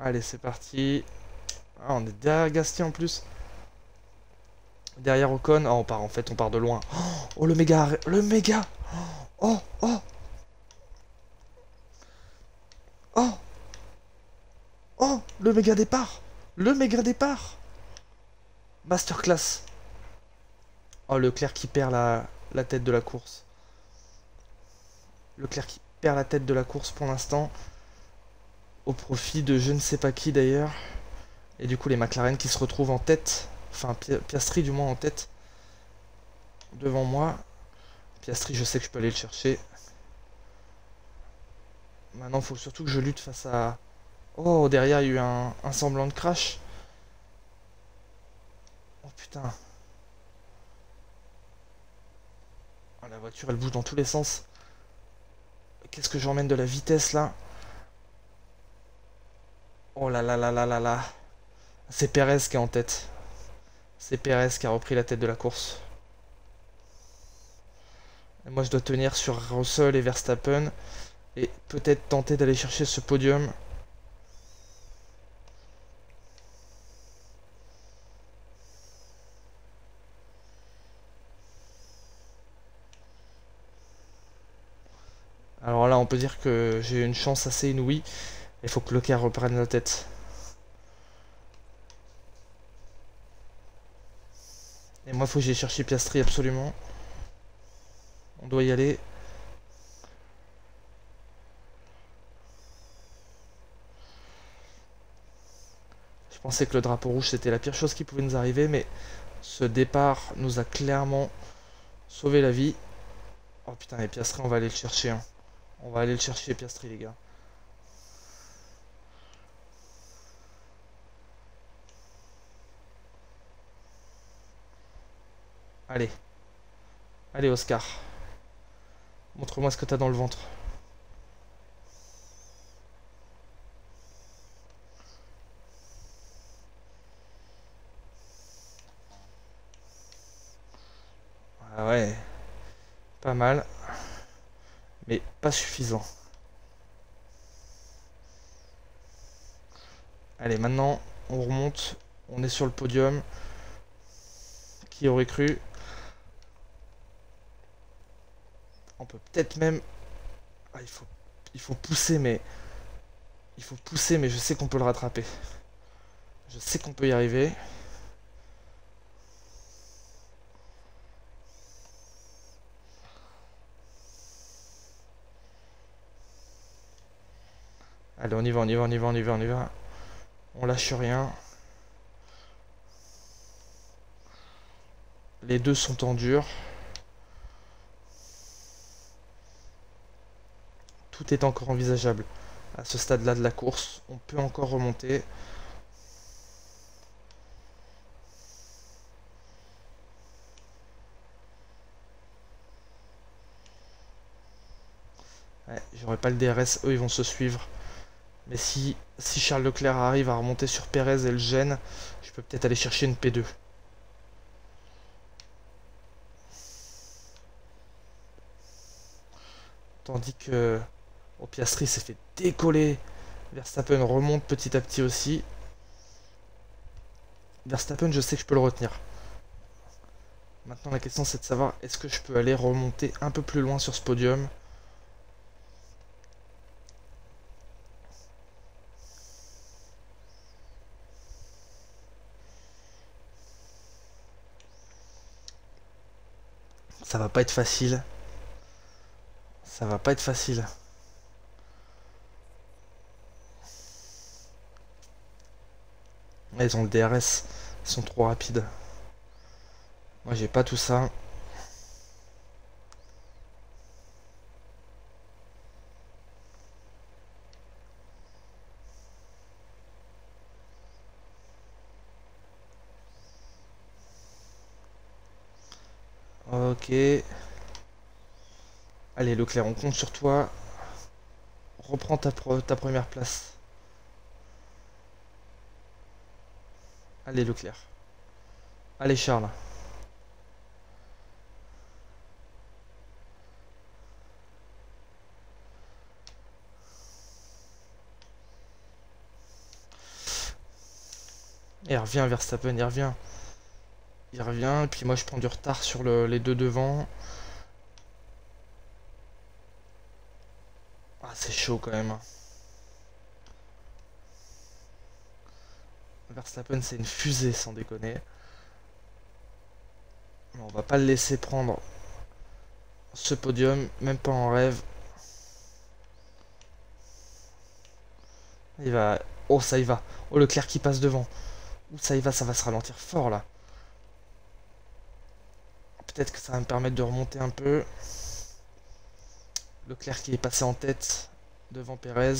Allez, c'est parti. Ah, on est derrière Gasly en plus. Derrière Ocon. Oh, on part en fait, on part de loin. Oh, le méga. Le méga. Oh, oh. Oh. Oh, le méga départ. Le méga départ. Masterclass. Oh, Leclerc qui perd la tête de la course. Leclerc qui perd la tête de la course pour l'instant. Au profit de je ne sais pas qui d'ailleurs. Et du coup les McLaren qui se retrouvent en tête. Enfin Piastri du moins en tête. Devant moi. Piastri je sais que je peux aller le chercher. Maintenant il faut surtout que je lutte face à... Oh derrière il y a eu un semblant de crash. Oh putain. Oh, la voiture elle bouge dans tous les sens. Qu'est-ce que j'emmène de la vitesse là? Oh là là là là là là. C'est Perez qui est en tête. C'est Perez qui a repris la tête de la course. Et moi je dois tenir sur Russell et Verstappen. Et peut-être tenter d'aller chercher ce podium. Alors là on peut dire que j'ai une chance assez inouïe. Il faut que Leclerc reprenne la tête. Et moi il faut que j'aille chercher Piastri absolument. On doit y aller. Je pensais que le drapeau rouge c'était la pire chose qui pouvait nous arriver, mais ce départ nous a clairement sauvé la vie. Oh putain, et Piastri on va aller le chercher. Hein. On va aller le chercher Piastri les gars. Allez. Allez Oscar. Montre-moi ce que t'as dans le ventre. Ah ouais. Pas mal. Mais pas suffisant. Allez, maintenant, on remonte. On est sur le podium. Qui aurait cru? On peut peut-être même... Ah, il faut pousser, mais... Il faut pousser, mais je sais qu'on peut le rattraper. Je sais qu'on peut y arriver. Allez, on y va, on y va, on y va, on y va, on y va. On lâche rien. Les deux sont en dur. Tout est encore envisageable. À ce stade-là de la course, on peut encore remonter. Ouais, j'aurais pas le DRS, eux ils vont se suivre. Mais si Charles Leclerc arrive à remonter sur Pérez et le gêne, je peux peut-être aller chercher une P2. Tandis que Piastri s'est fait décoller. Verstappen remonte petit à petit aussi. Verstappen, je sais que je peux le retenir. Maintenant la question c'est de savoir est-ce que je peux aller remonter un peu plus loin sur ce podium. Ça va pas être facile. Ça va pas être facile. Là, ils ont le DRS. Ils sont trop rapides. Moi, j'ai pas tout ça. Ok. Allez, Leclerc, on compte sur toi. Reprends ta première place. Allez, Leclerc. Allez, Charles. Et il revient, Verstappen, il revient. Il revient, et puis moi je prends du retard sur les deux devant. Ah, c'est chaud quand même. Verstappen, c'est une fusée, sans déconner. On va pas le laisser prendre ce podium, même pas en rêve. Il va... Oh, ça y va. Oh, Leclerc qui passe devant. Ouh, ça va se ralentir fort là. Peut-être que ça va me permettre de remonter un peu. Leclerc qui est passé en tête devant Pérez.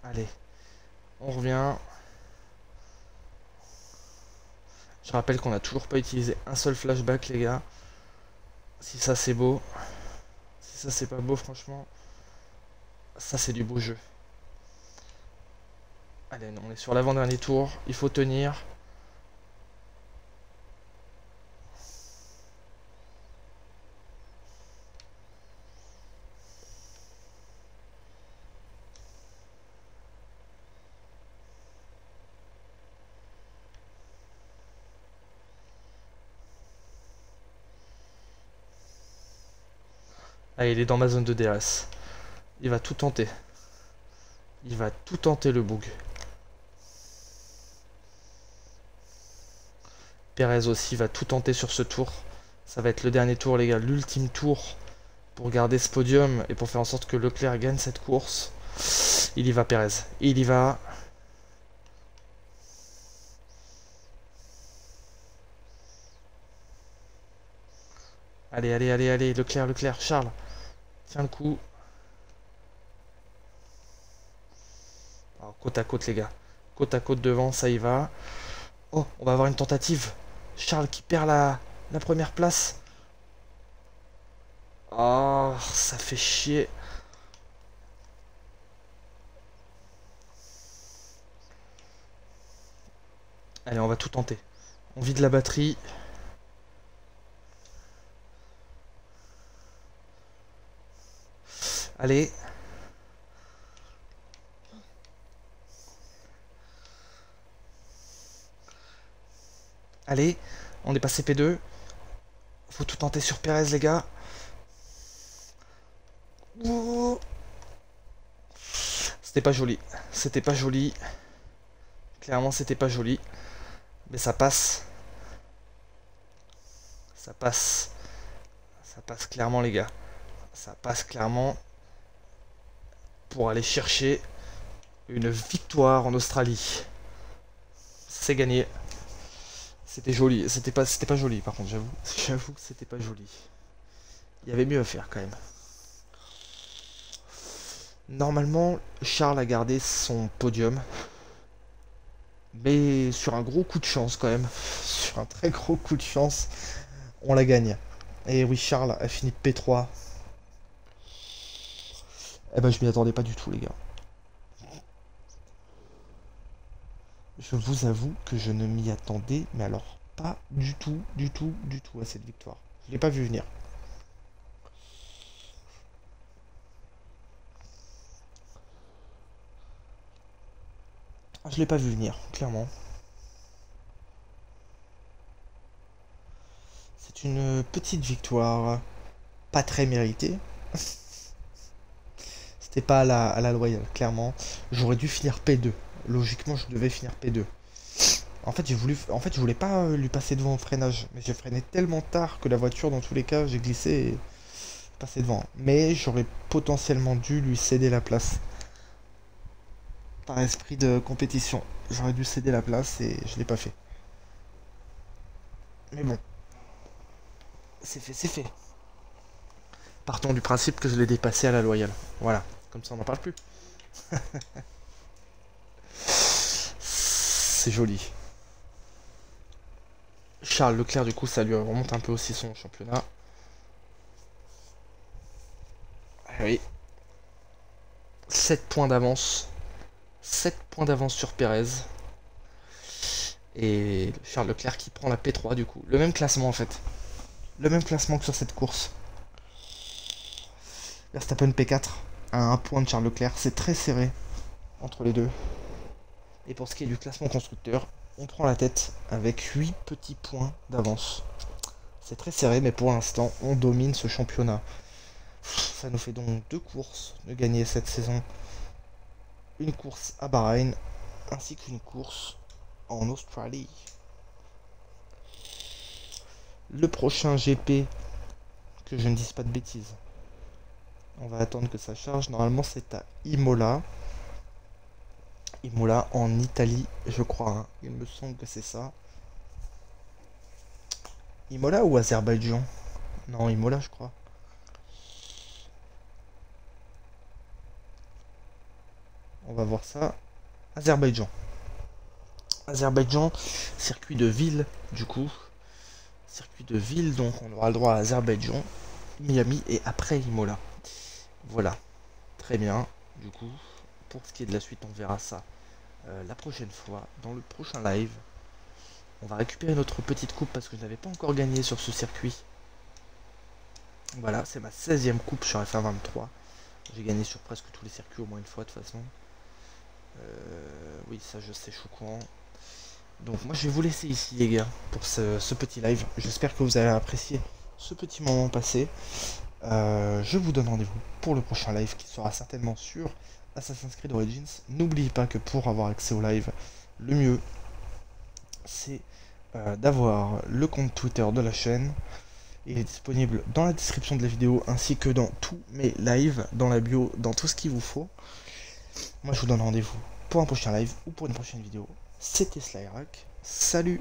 Allez, on revient. Je rappelle qu'on n'a toujours pas utilisé un seul flashback, les gars. Si ça c'est beau. Si ça c'est pas beau, franchement. Ça c'est du beau jeu. Allez, on est sur l'avant-dernier tour. Il faut tenir. Ah, il est dans ma zone de DRS. Il va tout tenter. Il va tout tenter le bug. Pérez aussi va tout tenter sur ce tour. Ça va être le dernier tour, les gars. L'ultime tour pour garder ce podium et pour faire en sorte que Leclerc gagne cette course. Il y va, Pérez. Il y va. Allez, allez, allez, allez. Leclerc, Leclerc. Charles. Tiens le coup. Alors, côte à côte, les gars. Côte à côte devant, ça y va. Oh, on va avoir une tentative. Charles qui perd la première place. Oh, ça fait chier. Allez, on va tout tenter. On vide la batterie. Allez. Allez, on est passé P2. Faut tout tenter sur Pérez, les gars. Ouh. C'était pas joli. C'était pas joli. Clairement, c'était pas joli. Mais ça passe. Ça passe. Ça passe clairement, les gars. Ça passe clairement pour aller chercher une victoire en Australie. C'est gagné. C'était joli. C'était pas joli, par contre, j'avoue. J'avoue que c'était pas joli. Il y avait mieux à faire, quand même. Normalement, Charles a gardé son podium. Mais sur un gros coup de chance, quand même. Sur un très gros coup de chance, on la gagne. Et oui, Charles a fini P3. Eh ben, je m'y attendais pas du tout, les gars. Je vous avoue que je ne m'y attendais, mais alors pas du tout à cette victoire. Je l'ai pas vu venir. Je l'ai pas vu venir, clairement. C'est une petite victoire, pas très méritée. C'était pas à la loyale, clairement. J'aurais dû finir P2. Logiquement, je devais finir P2. En fait, je voulais pas lui passer devant au freinage, mais j'ai freiné tellement tard que la voiture, dans tous les cas, j'ai glissé et passé devant. Mais j'aurais potentiellement dû lui céder la place. Par esprit de compétition, j'aurais dû céder la place et je l'ai pas fait. Mais bon, c'est fait, c'est fait. Partons du principe que je l'ai dépassé à la loyale. Voilà, comme ça on n'en parle plus. C'est joli. Charles Leclerc, du coup, ça lui remonte un peu aussi son championnat. Ah oui. 7 points d'avance. 7 points d'avance sur Pérez. Et Charles Leclerc qui prend la P3 du coup. Le même classement en fait. Le même classement que sur cette course. Verstappen P4 à 1 point de Charles Leclerc. C'est très serré entre les deux. Et pour ce qui est du classement constructeur, on prend la tête avec 8 petits points d'avance. C'est très serré, mais pour l'instant, on domine ce championnat. Ça nous fait donc 2 courses de gagner cette saison. Une course à Bahreïn, ainsi qu'une course en Australie. Le prochain GP, que je ne dise pas de bêtises, on va attendre que ça charge. Normalement, c'est à Imola. Imola en Italie, je crois. Hein. Il me semble que c'est ça. Imola ou Azerbaïdjan? Non, Imola, je crois. On va voir ça. Azerbaïdjan. Azerbaïdjan, circuit de ville, du coup. Circuit de ville, donc on aura le droit à Azerbaïdjan, Miami et après Imola. Voilà. Très bien. Du coup, pour ce qui est de la suite, on verra ça la prochaine fois, dans le prochain live. On va récupérer notre petite coupe parce que je n'avais pas encore gagné sur ce circuit. Voilà, c'est ma 16e coupe sur F1 23. J'ai gagné sur presque tous les circuits au moins une fois de toute façon. Oui, ça je sais, je suis au courant. Donc moi je vais vous laisser ici les gars pour ce petit live. J'espère que vous avez apprécié ce petit moment passé. Je vous donne rendez-vous pour le prochain live qui sera certainement sur Assassin's Creed Origins. N'oubliez pas que pour avoir accès au live, le mieux c'est d'avoir le compte Twitter de la chaîne. Il est disponible dans la description de la vidéo ainsi que dans tous mes lives, dans la bio, dans tout ce qu'il vous faut. Moi je vous donne rendez-vous pour un prochain live ou pour une prochaine vidéo. C'était Slyrak. Salut!